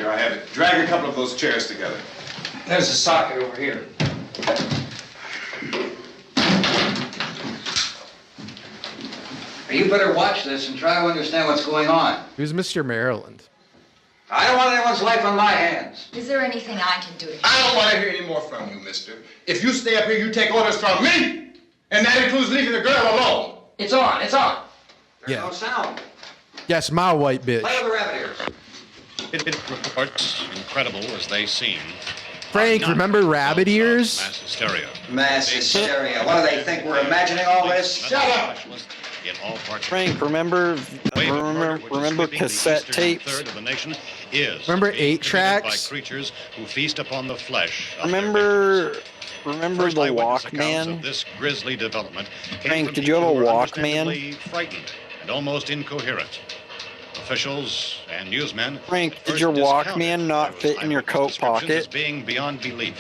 Here, I have it. Drag a couple of those chairs together. There's a socket over here. You better watch this and try to understand what's going on. Who's Mr. Maryland? I don't want anyone's life on my hands. Is there anything I can do to I don't want to hear any more from you, mister. If you stay up here, you take orders from me. And that includes leaving the girl alone. It's on, it's on. There's Yeah. no sound. Yes, my white bitch. Play with the rabbit ears. Reports, incredible as they seem. Frank, remember rabbit ears? Mass hysteria. Mass hysteria. What do they think? We're imagining all this? Shut up! In all parts Frank, remember cassette tapes? Third of the nation is Remember being 8 committed tracks? by creatures who feast upon the flesh. of their Remember First the eyewitness accounts Walkman? of this grisly development came Frank, from did you have a people who were Walkman? understandably frightened and almost incoherent. Officials and newsmen. Frank, did first your discounted Walkman not those fit in your eyewitness coat descriptions as pocket? being beyond belief.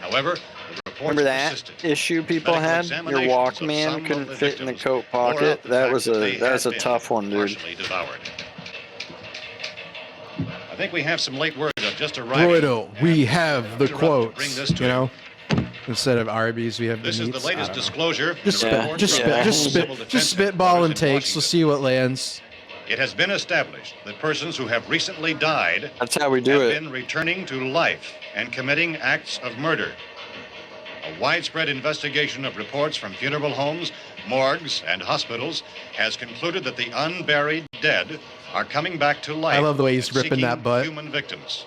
However, the reports Remember that persisted. issue people Medical had? Your examinations of some Walkman of couldn't the fit in the victims coat bore out pocket. the That fact was they a had tough been one, dude. partially devoured. I think we have some late word of just arriving. Groidal, we have the Interrupt to bring quotes. this to You know, instead of Arby's, we have the This is meats. the latest I don't know. disclosure. Just in the spit, report just from spit, the just Civil spit, Defense just spitball Headquarters and in takes. We'll Washington. see what lands. It has been established that persons who have recently died That's how we do have it. been returning to life and committing acts of murder. A widespread investigation of reports from funeral homes, morgues, and hospitals has concluded that the unburied dead are coming back to life. I love the way he's and ripping that seeking butt. Human victims.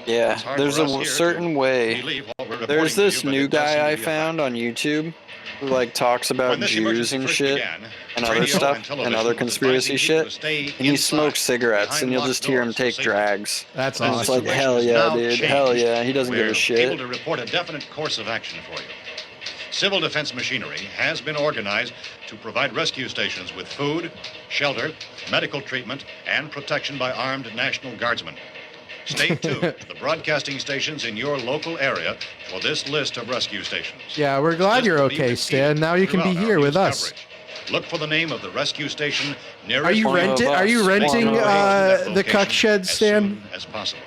Yeah, It's hard there's for us a here certain to way. believe what we're There's reporting to this you, but new it does seem guy to I be a found on YouTube who like talks about When this Jews emergency and first shit began, and other radio stuff and television and other was conspiracy advising people shit. to stay And he inside, smokes cigarettes behind and you'll locked just hear him doors for take safety. drags. That's And it's awesome. like, hell yeah, Now dude. changed. Hell yeah. He doesn't give We're a shit. able to report a definite course of action for you. Civil defense machinery has been organized to provide rescue stations with food, shelter, medical treatment, and protection by armed National Guardsmen. Stay tuned to the broadcasting stations in your local area for this list of rescue stations. Yeah, we're glad This you're will be okay, repeated Stan. Now you can be throughout our here with news us. coverage. Look for the name of the rescue station nearest Are you to renting? Are you us. renting Make your way to that the location cuck shed, as Stan? soon as possible.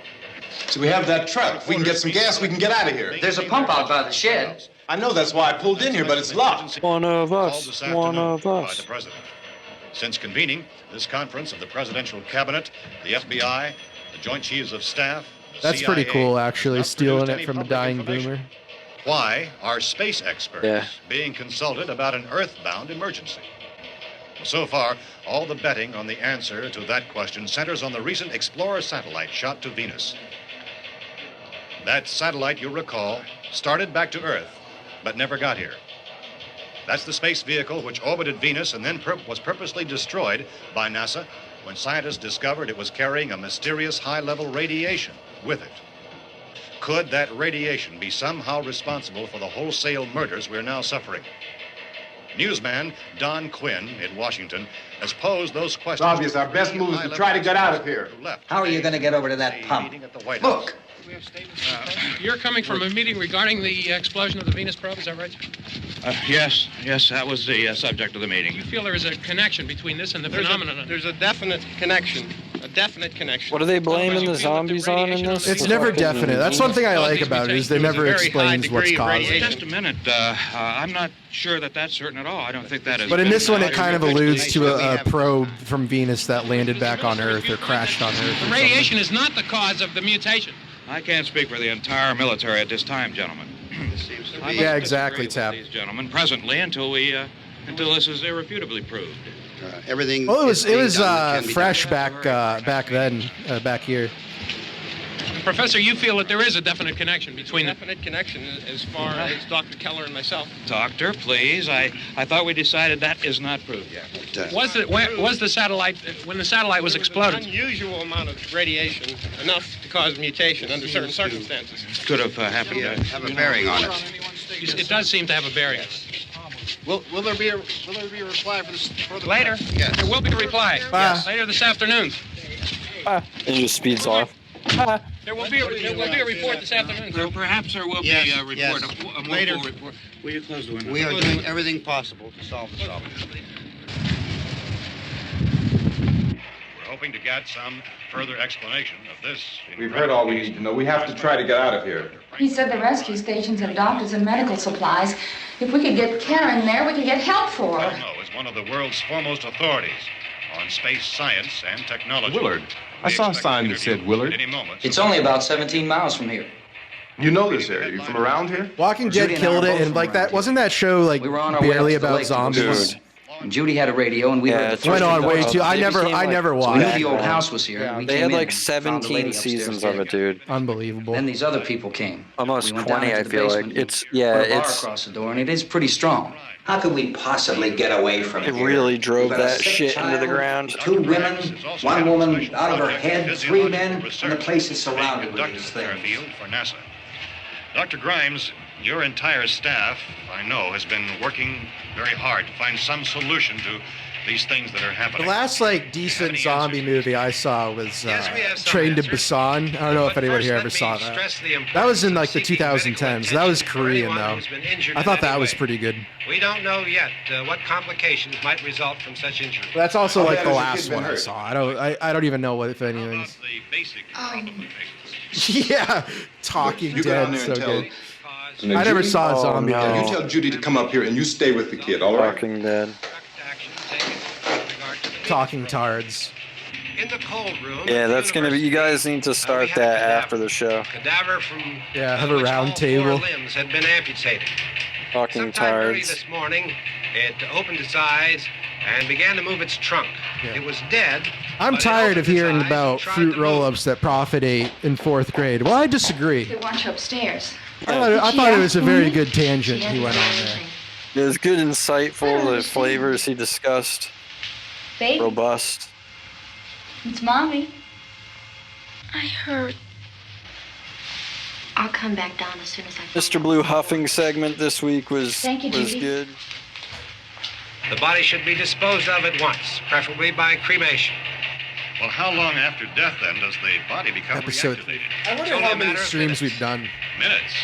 So we have that truck. If we can get some gas, we can get out of here. There's a pump out by the shed. I know that's why I pulled in here, but it's locked. One of Called us. this One afternoon of by us. the president. Since convening this conference of the presidential cabinet, the FBI, the Joint Chiefs of Staff, the That's pretty CIA, cool, has actually, not stealing produced it any from a public dying information. boomer. Why are space experts Yeah. being consulted about an earthbound emergency? So far, all the betting on the answer to that question centers on the recent Explorer satellite shot to Venus. That satellite, you'll recall, started back to Earth, but never got here. That's the space vehicle which orbited Venus and then was purposely destroyed by NASA when scientists discovered it was carrying a mysterious high-level radiation with it. Could that radiation be somehow responsible for the wholesale murders we're now suffering? Newsman Don Quinn in Washington has posed those questions. It's obvious our best move is to try to get out of here. How are you going to get over to that pump? Look, You're coming from a meeting regarding the explosion of the Venus probe, is that right? Yes, that was the subject of the meeting. You feel there is a connection between this and the phenomenon? There's a definite connection. A definite connection. What are they blaming the zombies on in this? It's never definite. That's one thing I like about it is they never explains what's caused it. Just a minute. I'm not sure that that's certain at all. I don't think that is. But in this one, it kind of alludes to a probe from Venus that landed back on Earth or crashed on Earth. or The something. radiation is not the cause of the mutation. I can't speak for the entire military at this time, gentlemen. Yeah, exactly, Tap. These gentlemen presently until this is irrefutably proved. Everything. Well, it was can be fresh done. back then, back here. Professor, you feel that there is a definite connection between the... Definite connection as far as Dr. Keller and myself. Doctor, please. I thought we decided that is not proved yet. Was the satellite, when the satellite was exploded? An unusual amount of radiation, enough to cause mutation under certain circumstances. Could have happened. Have a bearing on it. It does seem to have a bearing. Will there be a reply for this? Later? Yes. There will be a reply. Yes. Later this afternoon. And he just speeds off. There will be a report this afternoon. Perhaps there will Yes, be a report, yes. a more Later. full report. Will you close the window? We are doing everything possible to solve the problem. hoping to get some further explanation of this. We've heard all we need to know. We have to try to get out of here. He said the rescue stations have doctors and medical supplies. If we could get Karen there, we could get help for her. Cosmo is one of the world's foremost authorities on space science and technology. Willard. I saw a sign that said Willard. Any moment. It's only about 17 miles from here. You know this area. You from around here? Walking Dead killed it, and like that wasn't that show like We were on our way barely up to the about lake zombies. And Judy had a radio, and we heard the first Went on thing way that too. I they never became never So we knew watched. the old house was here. and we They came had in like and found the lady 17 upstairs seasons dead. of it, dude. Unbelievable. Then these other people came. Almost We went down 20, into I the feel like. basement. It's, Put a bar it's, across the door, and it is pretty strong. How could we possibly get away from it here? really drove We've got a that sick shit into the child, ground. 2 women, 1 woman out of her head, 3 men, and the place is surrounded with these things. Airfield for NASA. Dr. Grimes, your entire staff, I know, has been working very hard to find some solution to these things that are The happening. last like decent zombie movie I saw was Yes, we have some Train to answers. Busan. I don't know if But anyone first, here let ever me saw that. stress the That was in like the importance of seeking 2010s. That was medical Korean attention for though. anyone who's been injured I in thought any that was way. pretty good. We don't know yet what complications might result from such injury. That's also Oh, like yeah, the there's a last kid been one I hurt. saw. I don't even know what if anything. The basic Yeah, Talking You go down Dead, there so and tell. good. And then I never Judy, saw Oh, Zombie no. Dead. You tell Judy to come up here and you stay with the kid, all right? Talking Dead. Action taken with regard to the Talking Venus Tards. In the cold room. Yeah, at the that's gonna be. You guys need to we start had a that cadaver. after the show. Cadaver from Yeah, have a which round all table. 4 limbs had been amputated. Talking Sometime early Tards. this morning, it opened its eyes and began to move its trunk. Yeah. It was dead. I'm but it tired of opened its hearing eyes and about tried fruit to move. roll-ups that Prophet ate in 4th grade. Well, I disagree. They want you upstairs. I thought it was a very good tangent he went on there. It was good, insightful. The flavors he discussed. Baby, Robust. it's Mommy. I heard. I'll come back down as soon as I. Mr. Blue huffing segment this week was Thank you, was Judy. good. The body should be disposed of at once, preferably by cremation. Well, how long after death, then, does the body become Episode. reactivated? I wonder It's only how a many matter of streams minutes. we've done. Minutes.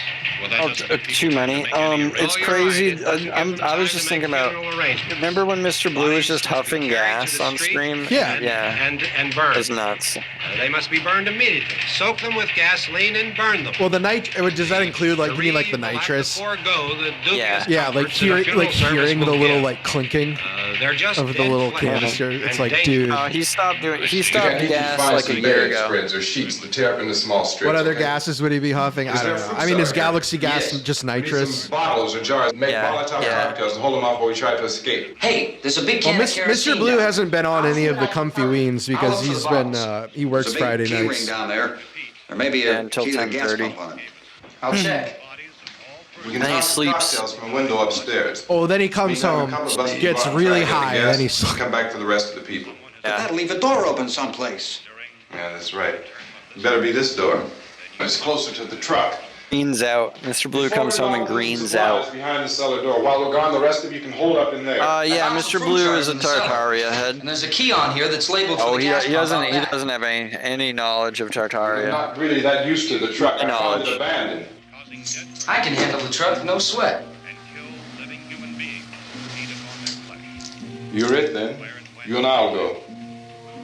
Well, that doesn't Too many. It's Oh, you're crazy. right. It doesn't give them I time was to just make thinking about. funeral arrangements. Remember when Mr. Blue was Bodies just must be huffing carried to gas the on street stream? Yeah. Yeah. And burned. That's nuts. They must be burned immediately. Soak them with gasoline and burn them. Well, the does that include like you mean like the Will have to nitrous? forego the Yeah. dubious Yeah, like comforts that a funeral service hearing the will little give. like clinking They're just of the dead little flesh canister. It's and like, dangerous. dude, He stopped doing. He You stopped need to gas find like some a year bed ago. spreads or sheets to tear up into small strips. what other okay? gases would he be huffing? I Is there don't know. fruit I mean, is cellar here? Galaxy gas Yes. just We need nitrous? some bottles or jars. Make Yeah, volatile yeah. cocktails and hold them off while we try to escape. Hey, there's a big Well, can of kerosene Mr. Blue down hasn't been on any of the Comfyweens because I'll look for he's the been bottles. he works There's a big Friday key ring nights. down there. There may be Yeah, a until key to the gas 10:30. pump on it. I'll check. We can And he toss the sleeps. cocktails from a window upstairs. Oh, then he comes Meantime, home, a couple of us gets keep on really trying to get the high, and gas then he's and come back for the rest of the people. Yeah. That'll leave a door open someplace. Yeah, that's right. It better be this door. It's closer to the truck. Greens out. Mr. Blue Before comes we home go, and there's greens supplies out. behind the cellar door. While we're gone, the rest of you can hold up in there. Yeah, found some Mr. fruit Blue jars is a in the cellar. Tartaria head. And there's a key on here that's labeled for Oh, the he gas pump doesn't. out He back. doesn't have any knowledge of We're Tartaria. not really that used to the truck. I found Knowledge. it abandoned. I can handle the truck, no sweat. You're it then. You and I'll go.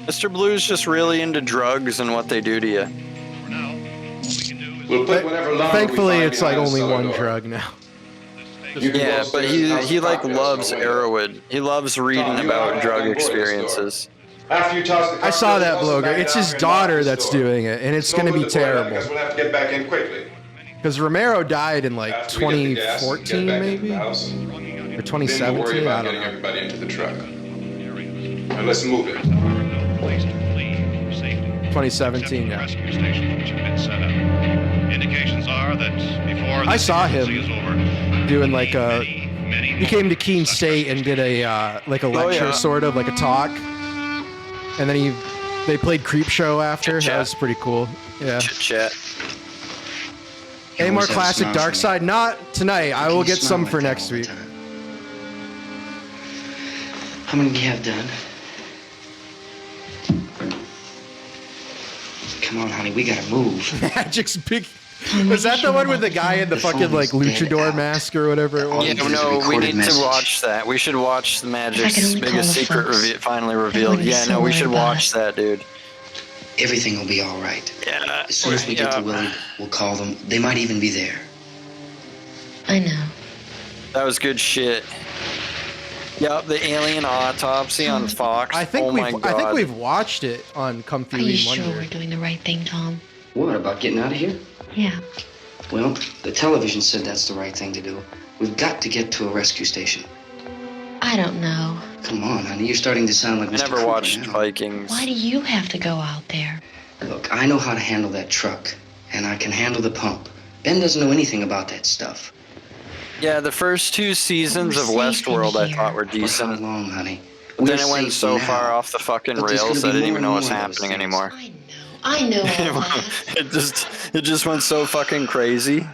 Mr. Blue's just really into drugs and what they do to you. We'll put whatever lumber Thankfully, we find it's like behind the only cellar one door. drug now. You can go Yeah, upstairs but and toss he the like cocktails loves from the window. Arrowwood. He loves reading Tom, you about and I drug can go to the store. experiences. After you toss the I saw that cocktails, blogger. back It's it his up and daughter lock the that's store. doing it, and it's No going to good be to point out, terrible. because we'll have to get back in quickly. Because Romero died in like After we get the gas and 2014, get back into maybe? the house, Or then we'll worry 2017? about I don't getting know. everybody into the truck. Now let's move it. 2017, yeah. Rescue stations which have been set up. Indications are that before I saw him is over, doing like a. many He came to Keene State and did a like a lecture, yeah. sort of like a talk, and then they played Creep Show after. Chit-chat. That was pretty cool. Yeah. Chit chat. Any more Always have classic smells Dark from Side? Not tonight. I will Can you get smell some like for that next all the week. time? How many do you have done? Come Come on, honey, we gotta move. Magic's big. Was that the one with the guy in the fucking like luchador mask or whatever it was? Yeah, no, we need to watch that. We should watch the Magic's biggest secret finally revealed. Yeah, no, we should watch that, dude. Everything will be all right. Yeah. As soon as we get to Willie, we'll call them. They might even be there. I know. That was good shit. Yep, the alien autopsy on Fox. I think oh my God. I think we've watched it on Comfyween. Are you sure we're doing the right thing, Tom? What, about getting out of here? Yeah. Well, the television said that's the right thing to do. We've got to get to a rescue station. I don't know. Come on, honey, you're starting to sound like I Mr. never Cooper watched now. Vikings. Why do you have to go out there? Look, I know how to handle that truck, and I can handle the pump. Ben doesn't know anything about that stuff. Yeah, the first 2 seasons of Westworld I thought were decent. How long, honey? But then We're it went safe so now. far off the fucking But there's rails gonna I be didn't even know more what was and more of those happening things. anymore. I know all that. It just went so fucking crazy.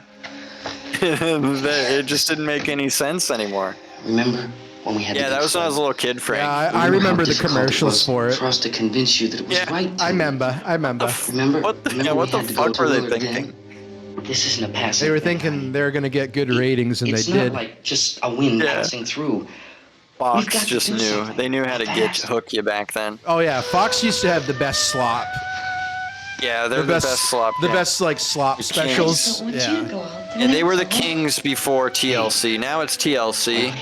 It just didn't make any sense anymore. Remember when we had Yeah, that was when I was a little kid, Frank. Yeah, I remember the commercials for it. For us to convince you that it was right. I remember. Remember? What the Remember we had to go fuck to were they Willard then? thinking? This isn't a passing. They were thinking they were gonna get good ratings, and It's they not did. like just a wind passing through. Fox We've got to just do knew. something. They knew how to hook you back then. Oh yeah, Fox used to have the best slop. Yeah, they're the best slop. The yeah. best like slop specials. Yeah. And they were the kings before TLC. Now it's TLC,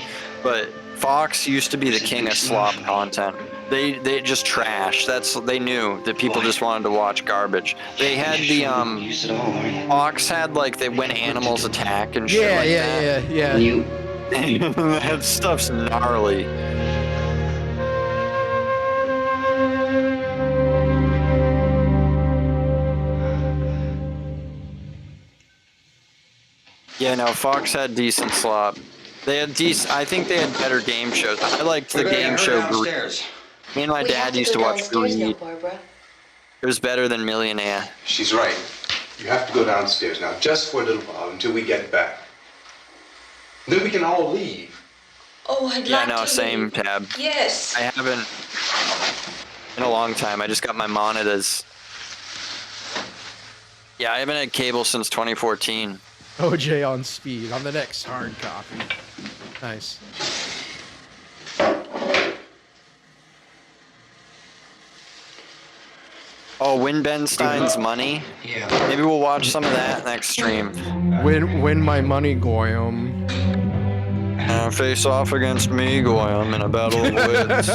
but Fox used to be the king of slop content. They just trash. They knew that people just wanted to watch garbage. They had the Fox had like when animals attack and shit like that. Yeah. That stuff's gnarly. Yeah, no, Fox had decent slop. They had I think they had better game shows. I liked the game show Greed. Me and my dad used to watch Greed. It was better than Millionaire. She's right. You have to go downstairs now, just for a little while, until we get back. Then we can all leave. Oh, I'd Yeah, like no, to. same, Tab. Yes. I haven't in a long time. I just got my monitors. Yeah, I haven't had cable since 2014. OJ on speed on the next hard copy. Nice. Oh, Win Ben Stein's Money? Yeah. Maybe we'll watch some of that next stream. Win my money, Goyam. Face off against me, Goyam, in a battle of wits.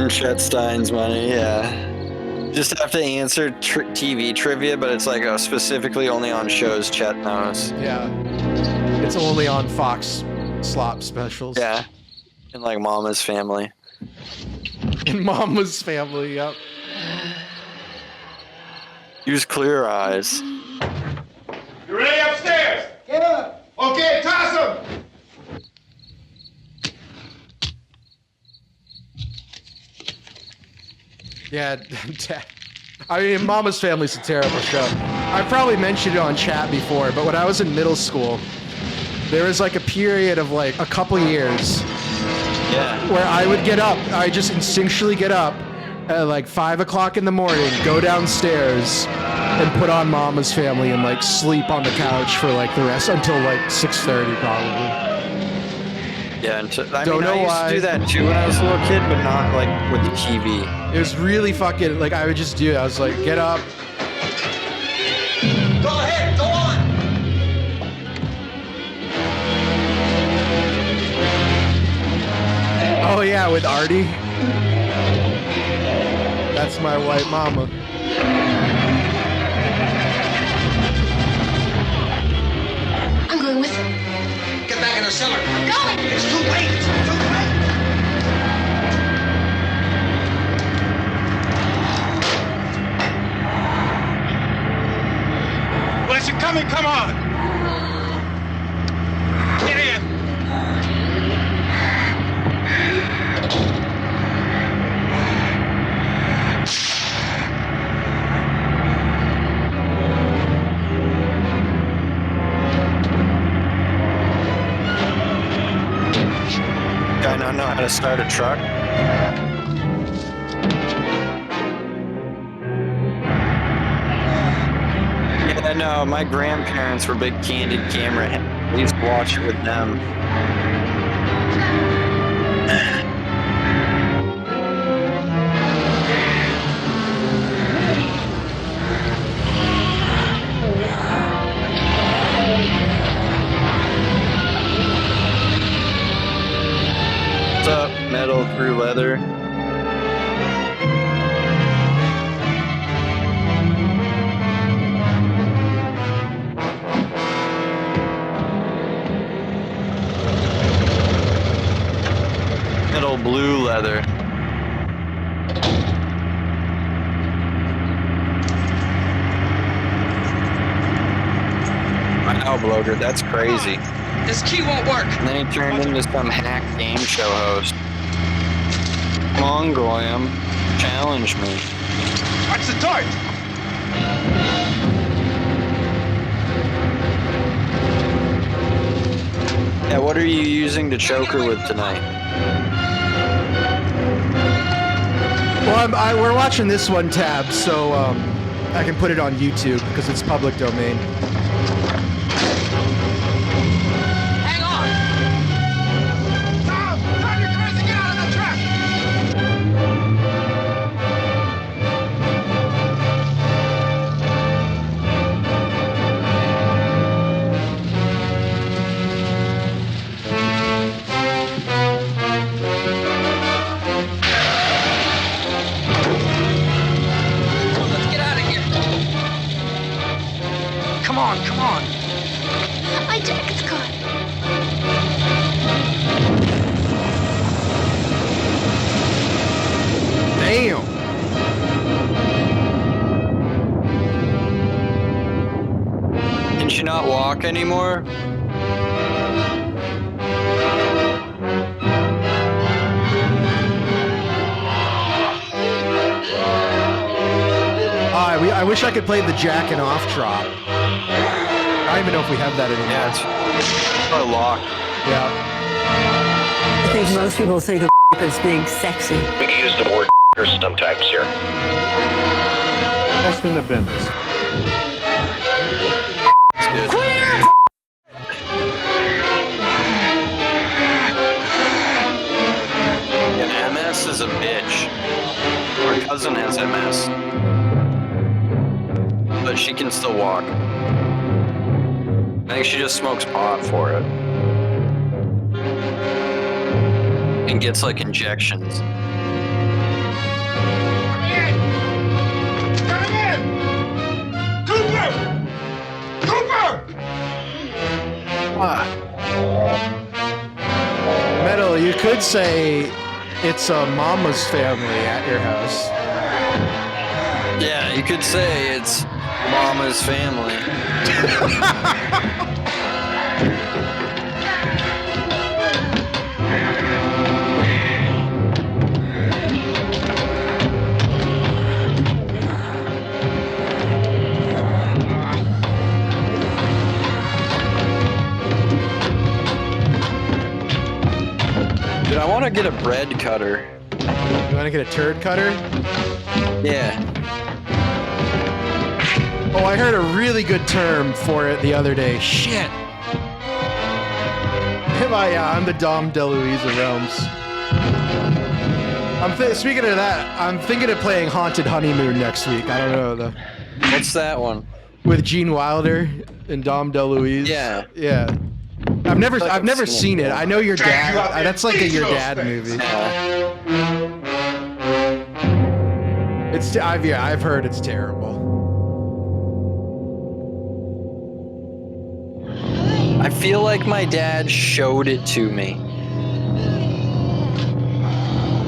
Chet Stein's Money, yeah. Just have to answer TV trivia, but it's like specifically only on shows Chet knows. Yeah. It's only on Fox slop specials. Yeah. And like Mama's Family. In Mama's Family, yep. Use clear eyes. You ready upstairs? Get up. Okay, toss him. Yeah, I mean, Mama's Family's a terrible show. I probably mentioned it on chat before, but when I was in middle school, there was like a period of like a couple years where I would get up. I just instinctually get up at like 5 o'clock in the morning, go downstairs, and put on Mama's Family and like sleep on the couch for like the rest until like 6:30 probably. Yeah, I Don't know used why. to do that too when I was a little kid, but not like with the TV. It was really fucking like I would just do it. I was like, get up. Go ahead, go on. Oh yeah, with Artie. That's my white mama. I'm going with him. Get back in the cellar. I'm going. It's too late. It's too late. Well, is it coming? Come on. Get in. to start a truck? Yeah, no, my grandparents were big Candid camera heads. I used to watch it with them. What's up, metal through leather? Metal blue leather. Wow, Bloger, that's crazy. This key won't work. And then he turned into some hack game show host. Come on, Graham. Challenge me. Watch the torch! Yeah, what are you using to choke her with tonight? Well, we're watching this one tab, so I can put it on YouTube because it's public domain. Hang on. Tom! Drive your cars and get out of the truck! Let's get out of here. Come on, come on. My jacket's caught. Damn. Can she not walk anymore? I wish I could play the jacking off drop. I don't even know if we have that anymore. Yeah, it's probably locked. Yeah. I think most people think of as being sexy. We use the word sometimes here. That's in the business. And MS is a bitch. Our cousin has MS. But she can still walk. I think she just smokes pot for it. And gets like injections. Come in! Cooper! Cooper! Metal, you could say it's a mama's family at your house. Yeah, you could say it's Mama's family. Dude, I want to get a bread cutter. You want to get a turd cutter? Yeah. Oh, I heard a really good term for it the other day. Shit. I'm the Dom DeLuise of realms. Speaking of that, I'm thinking of playing Haunted Honeymoon next week. I don't know though. What's that one? With Gene Wilder and Dom DeLuise. Yeah. Yeah. I've never seen it. I know your dad. That's like a your dad movie. Yeah. I've heard it's terrible. I feel like my dad showed it to me.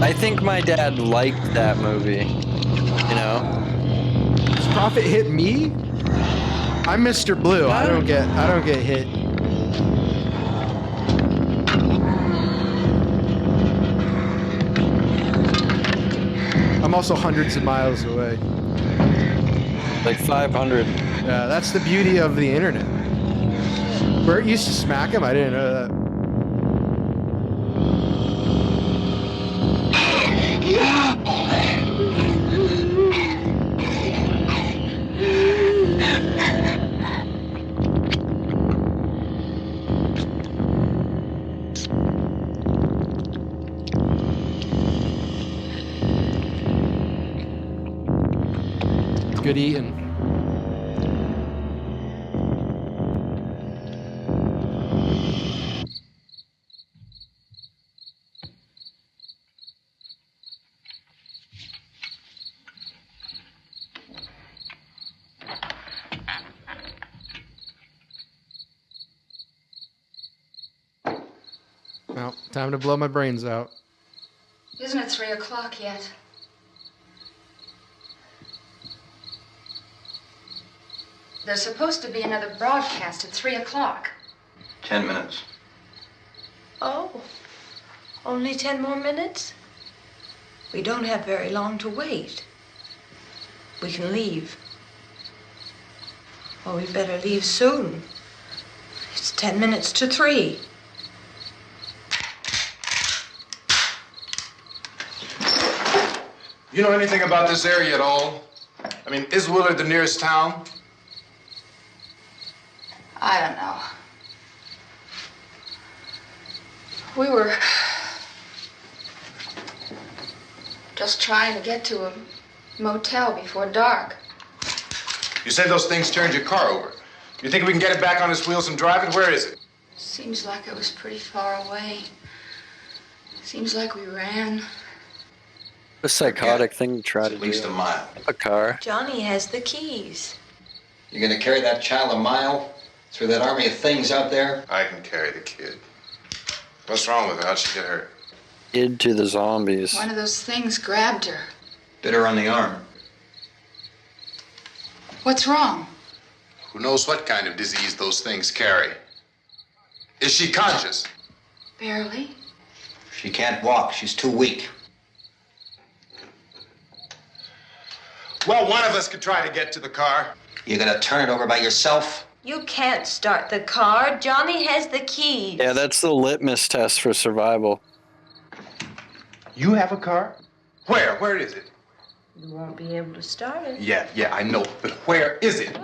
I think my dad liked that movie. You know? Does Prophet hit me? I'm Mr. Blue. I don't get hit. I'm also hundreds of miles away. Like 500. Yeah, that's the beauty of the internet. Bert used to smack him. I didn't know that. Good eating. Well, time to blow my brains out. Isn't it 3 o'clock yet? There's supposed to be another broadcast at 3 o'clock. 10 minutes. Oh, only 10 more minutes? We don't have very long to wait. We can leave. Oh, we better leave soon. It's 10 minutes to 3. You know anything about this area at all? I mean, is Willard the nearest town? I don't know. We were just trying to get to a motel before dark. You said those things turned your car over. You think we can get it back on its wheels and drive it? Where is it? Seems like it was pretty far away. Seems like we ran. A psychotic thing to try to do. At least a mile. A car. Johnny has the keys. You gonna carry that child a mile through that army of things out there? I can carry the kid. What's wrong with her? How'd she get hurt? Into the zombies. One of those things grabbed her. Bit her on the arm. What's wrong? Who knows what kind of disease those things carry? Is she conscious? Barely. She can't walk. She's too weak. Well, one of us could try to get to the car. You gonna turn it over by yourself? You can't start the car. Johnny has the keys. Yeah, that's the litmus test for survival. You have a car? Where? Where is it? You won't be able to start it. Yeah, I know. But where is it?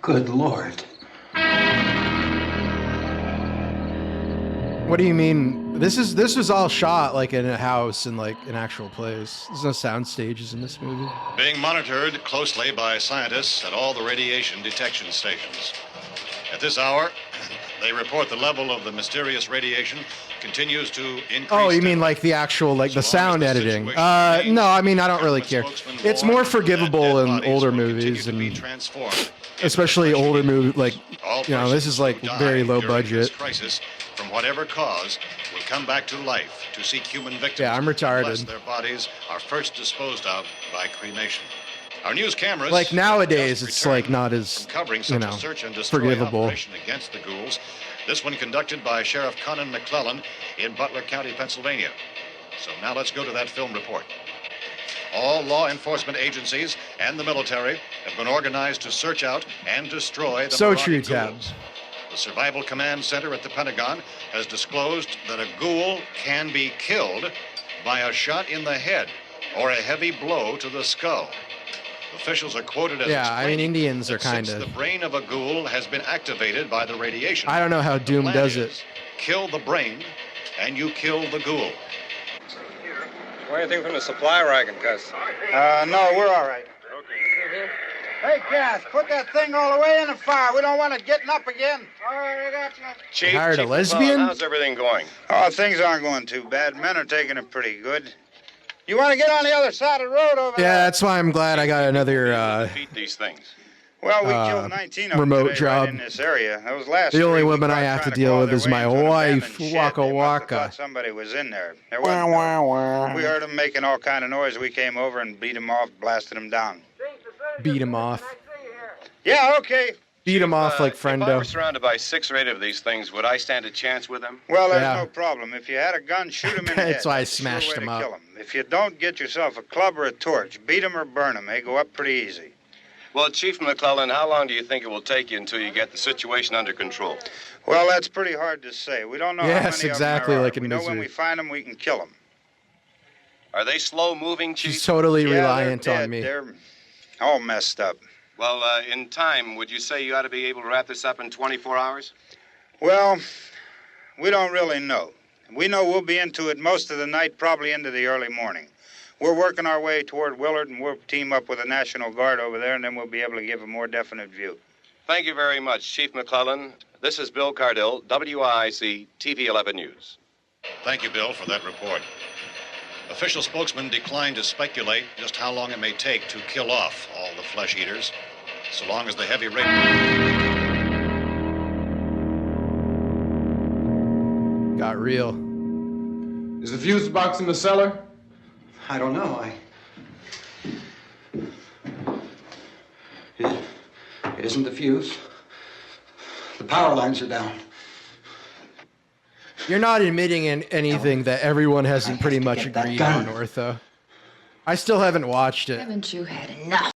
Good Lord. What do you mean? This was all shot like in a house in like an actual place. There's no sound stages in this movie. Being monitored closely by scientists at all the radiation detection stations. At this hour, they report the level of the mysterious radiation continues to increase. Oh, you mean like the actual like the sound editing? No, I mean I don't really care. It's more forgivable in older movies and especially older movies like this is like very low budget. Crisis, from whatever cause, will come back to life to seek human victims. Yeah, I'm retarded. Unless their bodies are first disposed of by cremation. Our news cameras. Like nowadays, it's like not as covering such a search and destroy forgivable. operation against the ghouls. This one conducted by Sheriff Conan McClellan in Butler County, Pennsylvania. So now let's go to that film report. All law enforcement agencies and the military have been organized to search out and destroy the So marauding true, ghouls. Tabs. The Survival Command Center at the Pentagon has disclosed that a ghoul can be killed by a shot in the head or a heavy blow to the skull. Officials are quoted as explaining Indians are that since kind of. the brain of a ghoul has been activated by the radiation. I don't know how Doom plan does is, it. Kill the brain, and you kill the ghoul. Anything from the supply wagon, Gus? No, we're all right. Hey, Cass, put that thing all the way in the fire. We don't want it getting up again. All right, I got you. Chief, hired a lesbian? How's everything going? Oh, things aren't going too bad. Men are taking it pretty good. You want to get on the other side of the road over there? Yeah, that's why I'm glad I got another Defeat these things. Well, we killed 19 of them remote today job. Right in this area. That was last The only week. woman I have to deal with is my wife, Waka Waka. Thought somebody was in there. There wasn't. No. We heard them making all kind of noise. We came over and beat them off, blasted them down. Beat him off. Yeah, okay. Beat him off like If I friendo. were surrounded by 6 or 8 of these things, would I stand a chance with them? Well, there's no problem. If you had a gun, shoot them in the head. That's why I That's the sure smashed way him to up. kill 'em. If you don't, get yourself a club or a torch. Beat them or burn them. They go up pretty easy. Well, Chief McClellan, how long do you think it will take you until you get the situation under control? Well, that's pretty hard to say. We don't know how many Yes, of 'em exactly there are. like in We know when Misery. we find them, we can kill them. Are they slow-moving, Chief? She's totally Yeah, reliant they're on dead. me. They're all messed up. Well, in time, would you say you ought to be able to wrap this up in 24 hours? Well, we don't really know. We know we'll be into it most of the night, probably into the early morning. We're working our way toward Willard, and we'll team up with the National Guard over there, and then we'll be able to give a more definite view. Thank you very much, Chief McClellan. This is Bill Cardill, WIC TV 11 News. Thank you, Bill, for that report. Official spokesman declined to speculate just how long it may take to kill off all the flesh eaters, so long as the heavy rain... Got real. Is the fuse box in the cellar? I don't know. It isn't the fuse. The power lines are down. You're not admitting anything that everyone hasn't pretty much agreed on, Ortho. I still haven't watched it. Haven't you had enough?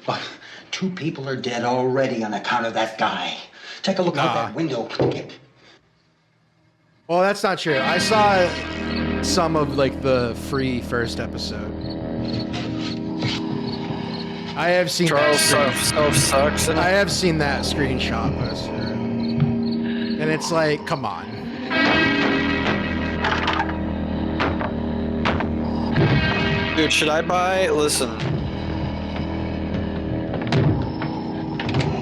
But 2 people are dead already on account of that guy. Take a look out that window. Well, that's not true. I saw some of like the free first episode. I have seen Charles sucks. I have seen that screenshot poster, and it's like, come on. Dude, should I buy? Listen.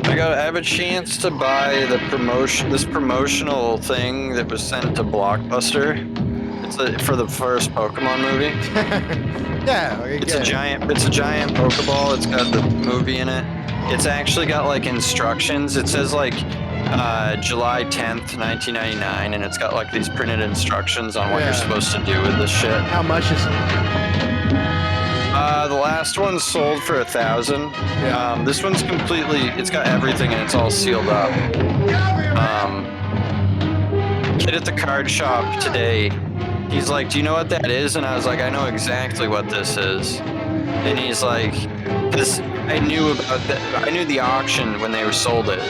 I have a chance to buy this promotional thing that was sent to Blockbuster. It's for the first Pokemon movie. Yeah, it's a giant Pokeball. It's got the movie in it. It's actually got like instructions. It says like July 10th, 1999, and it's got like these printed instructions on what you're supposed to do with this shit. How much is it? The last one sold for $1,000. This one's it's got everything and it's all sealed up. Kid at the card shop today, he's like, do you know what that is? And I was like, I know exactly what this is. And he's like, because I knew the auction when they sold it.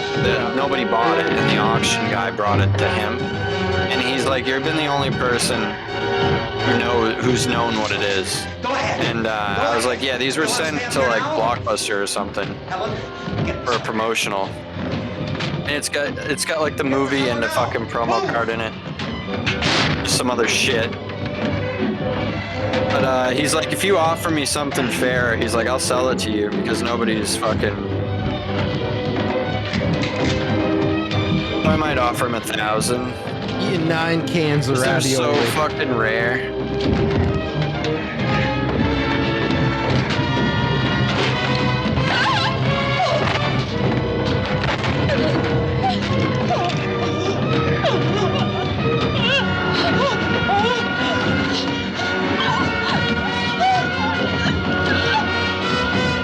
Nobody bought it, and the auction guy brought it to him. And he's like, you've been the only person who's known what it is. And I was like, yeah, these were sent to like Blockbuster or something for a promotional. And it's got like the movie and the fucking promo card in it. Just some other shit. But he's like, if you offer me something fair, he's like, I'll sell it to you because nobody's fucking. I might offer him $1,000. Eating 9 cans of They're ravioli. so fucking rare.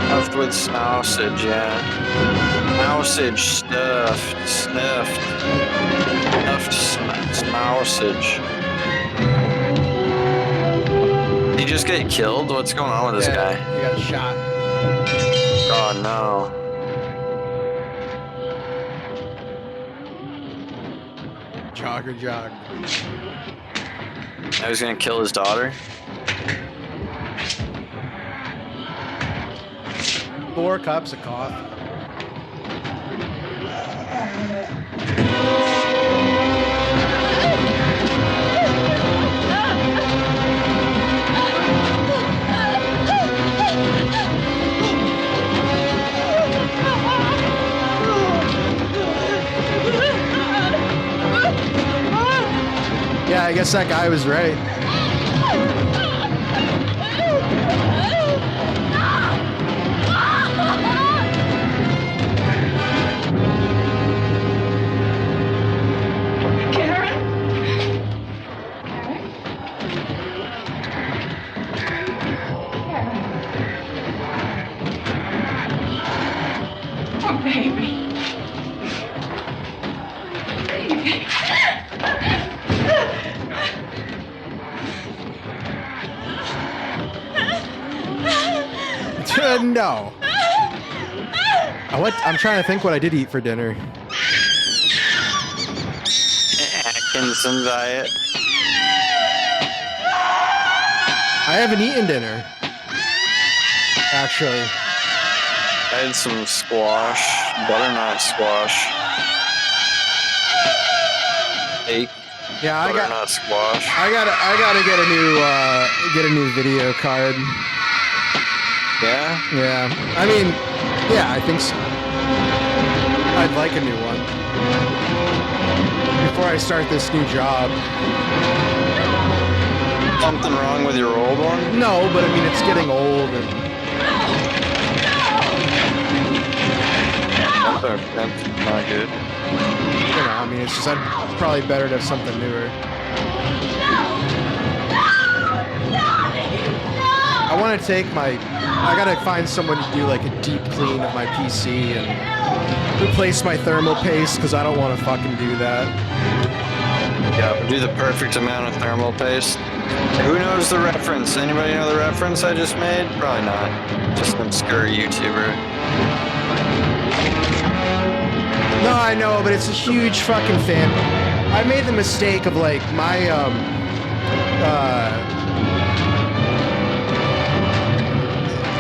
Stuffed with sausage, yeah. Sausage stuffed, snuffed. Sausage. Did he just get killed? What's going on with this guy? He got shot. Oh no. Jogger jog. Now he's gonna kill his daughter? 4 cups of coffee. Yeah, I guess that guy was right. Oh, baby. Baby. No. I'm trying to think what I did eat for dinner. Atkinson diet. I haven't eaten dinner. Actually. I had some squash, butternut squash. Steak. Yeah, I butternut squash. I gotta get a new video card. Yeah? Yeah. I mean, yeah, I think so. I'd like a new one. Before I start this new job. Something wrong with your old one? No, but I mean, it's getting old and... That's not good. You know, I mean, it's just, probably better to have something newer. I want to take I gotta find someone to do like a deep clean of my PC and replace my thermal paste, because I don't want to fucking do that. Yeah, do the perfect amount of thermal paste. Who knows the reference? Anybody know the reference I just made? Probably not. Just an obscure YouTuber. No, I know, but it's a huge fucking fan. I made the mistake of like my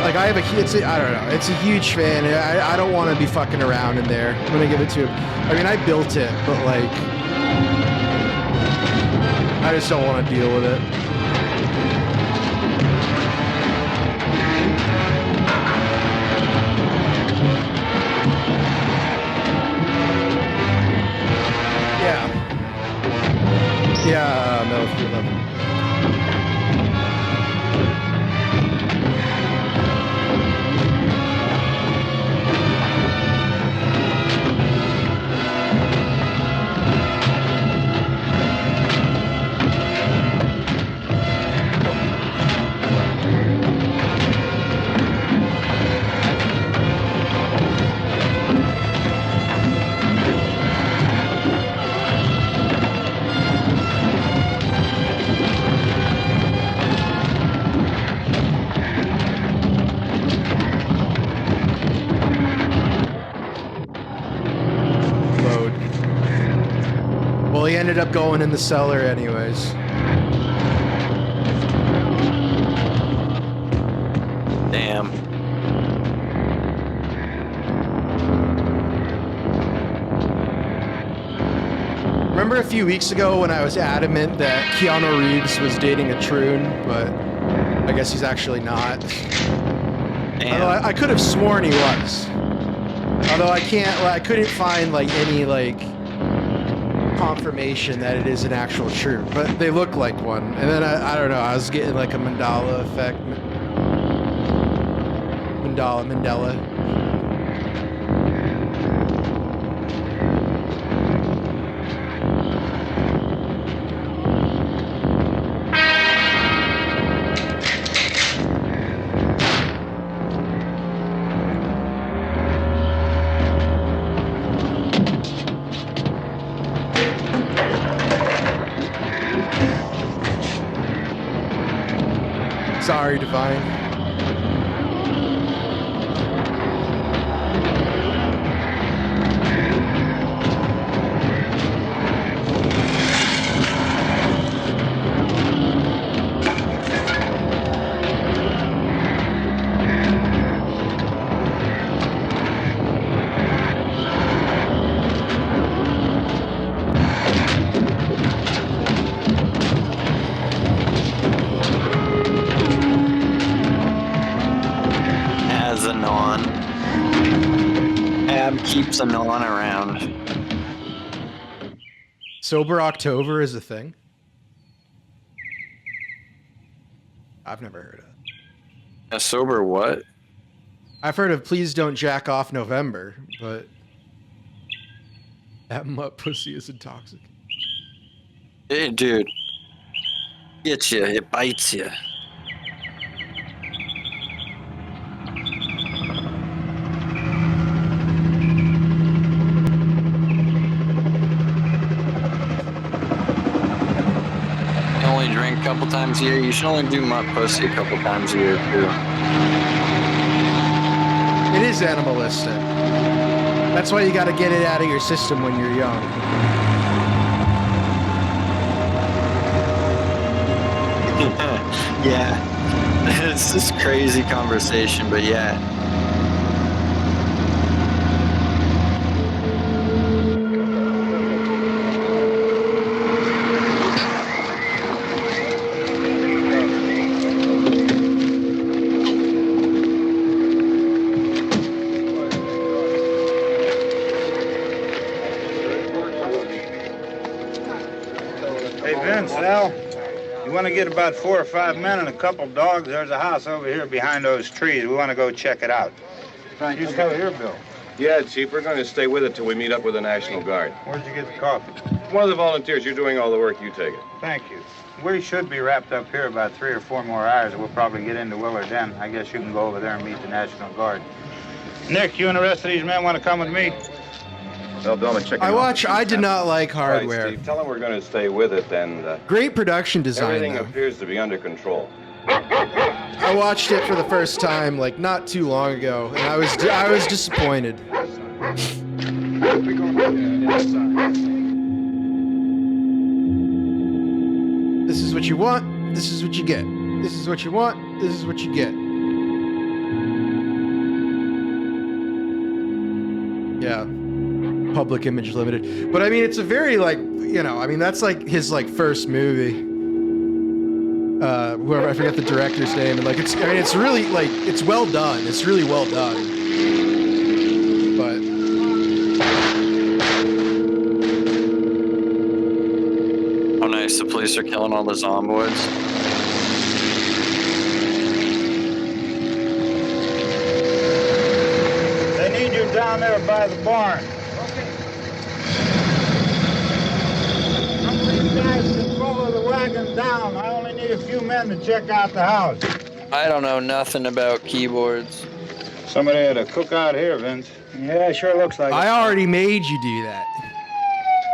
like I don't know, it's a huge fan. I don't want to be fucking around in there. I'm gonna give it to him. I mean, I built it, but like I just don't want to deal with it. Yeah, Metal Gear 11. Well, he ended up going in the cellar anyways. Damn. Remember a few weeks ago when I was adamant that Keanu Reeves was dating a troon, but I guess he's actually not. Although I could have sworn he was. Although I couldn't find like any like confirmation that it is an actual troon, but they look like one. And then I don't know, I was getting like a Mandela effect. Mandela. Sorry, Divine. Keeps a non around. Sober October is a thing? I've never heard of it. A sober what? I've heard of Please Don't Jack Off November, but that mutt pussy is intoxicating. Hey, dude. Gets you. It bites you. Drink a couple times a year. You should only do mutt pussy a couple times a year too. It is animalistic. That's why you got to get it out of your system when you're young. Yeah, it's this crazy conversation, but yeah. Vince, Al. You want to get about 4 or 5 men and a couple dogs? There's a house over here behind those trees. We want to go check it out. Right, you stay here, Bill. Yeah, Chief, we're going to stay with it till we meet up with the National Guard. Where'd you get the coffee? One of the volunteers. You're doing all the work. You take it. Thank you. We should be wrapped up here about 3 or 4 more hours. We'll probably get into Willard then. I guess you can go over there and meet the National Guard. Nick, you and the rest of these men want to come with me? Well, Bill, check I did not like Hardware. Right, Steve, tell them we're going to stay with it, and great production design. Everything though. appears to be under control. I watched it for the first time like not too long ago, and I was disappointed. This is what you want. This is what you get. This is what you want. This is what you get. Yeah. Public Image Limited. But I mean, it's a very like, I mean, that's like his like first movie. Whoever, I forget the director's name, and like it's really like it's well done. It's really well done. But oh, nice! The police are killing all the zomboids. They need you down there by the barn. Guys can follow the wagon down. I only need a few men to check out the house. I don't know nothing about keyboards. Somebody had a cookout here, Vince. Yeah, sure looks like it. I already made you do that.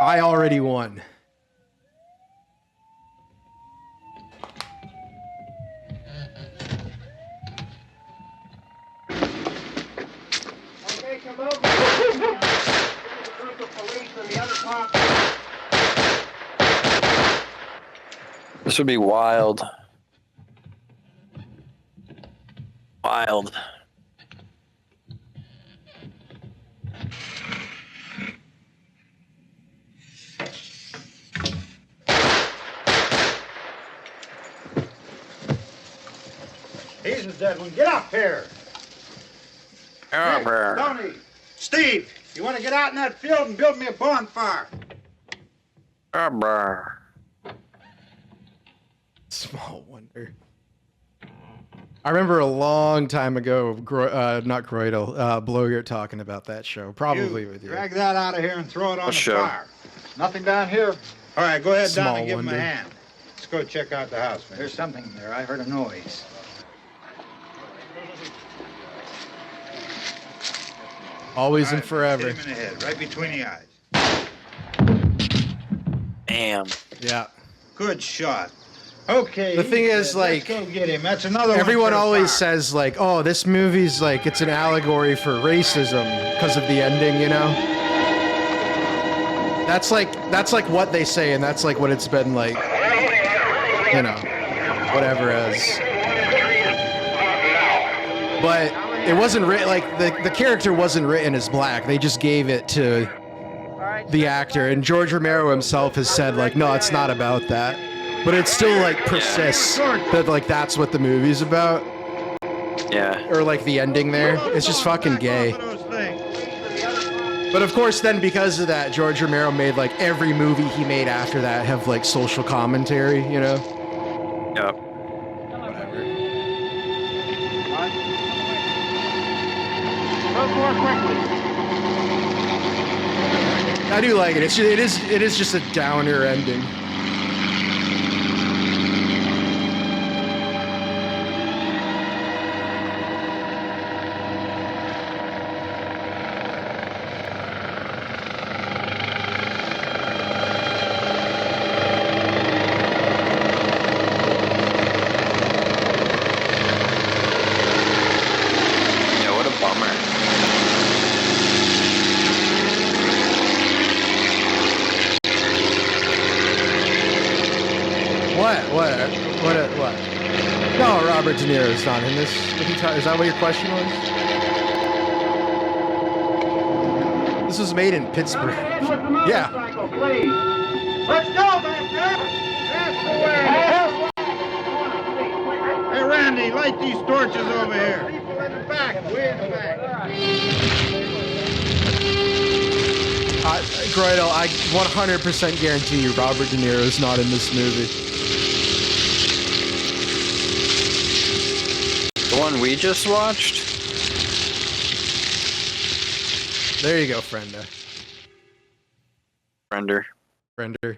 I already won. Okay, come over. There's a group of police in the other part. This would be wild. Wild. He's a dead one. Get up here. Hey, Tony, Steve, you want to get out in that field and build me a bonfire? Small wonder. I remember a long time ago, not Groidal, Blogert talking about that show. Probably with you. Drag that out of here and throw it on the show? fire. Nothing down here. All right, go ahead Small down and give him a wonder. hand. Let's go check out the house, man. There's something there. I heard a noise. Always and forever. Hit him in the head, right between the eyes. Damn. Yeah. Good shot. Okay. The thing is, like, let's go get him. That's another one. everyone for the always fire. says, like, oh, this movie's like, it's an allegory for racism because of the ending, That's like what they say, and that's like what it's been like, whatever as. But it wasn't written, like, the character wasn't written as black. They just gave it to the actor, and George Romero himself has said, like, no, it's not about that. But it still, like, persists that, like, that's what the movie's about. Yeah. Or, like, the ending there. It's just fucking gay. But, of course, then because of that, George Romero made, like, every movie he made after that have, like, social commentary, Yep. Whatever. More quickly. I do like it. It is just a downer ending. Yeah, what a bummer. What? No, Robert De Niro is not in this. Is that what your question was? This was made in Pittsburgh. Yeah. Let's go, Van. Hey, Randy, light these torches over here. People in the back. Way in the back. Groidal, I 100% guarantee you Robert De Niro is not in this movie. The one we just watched? There you go, Friender. Friender. Friender.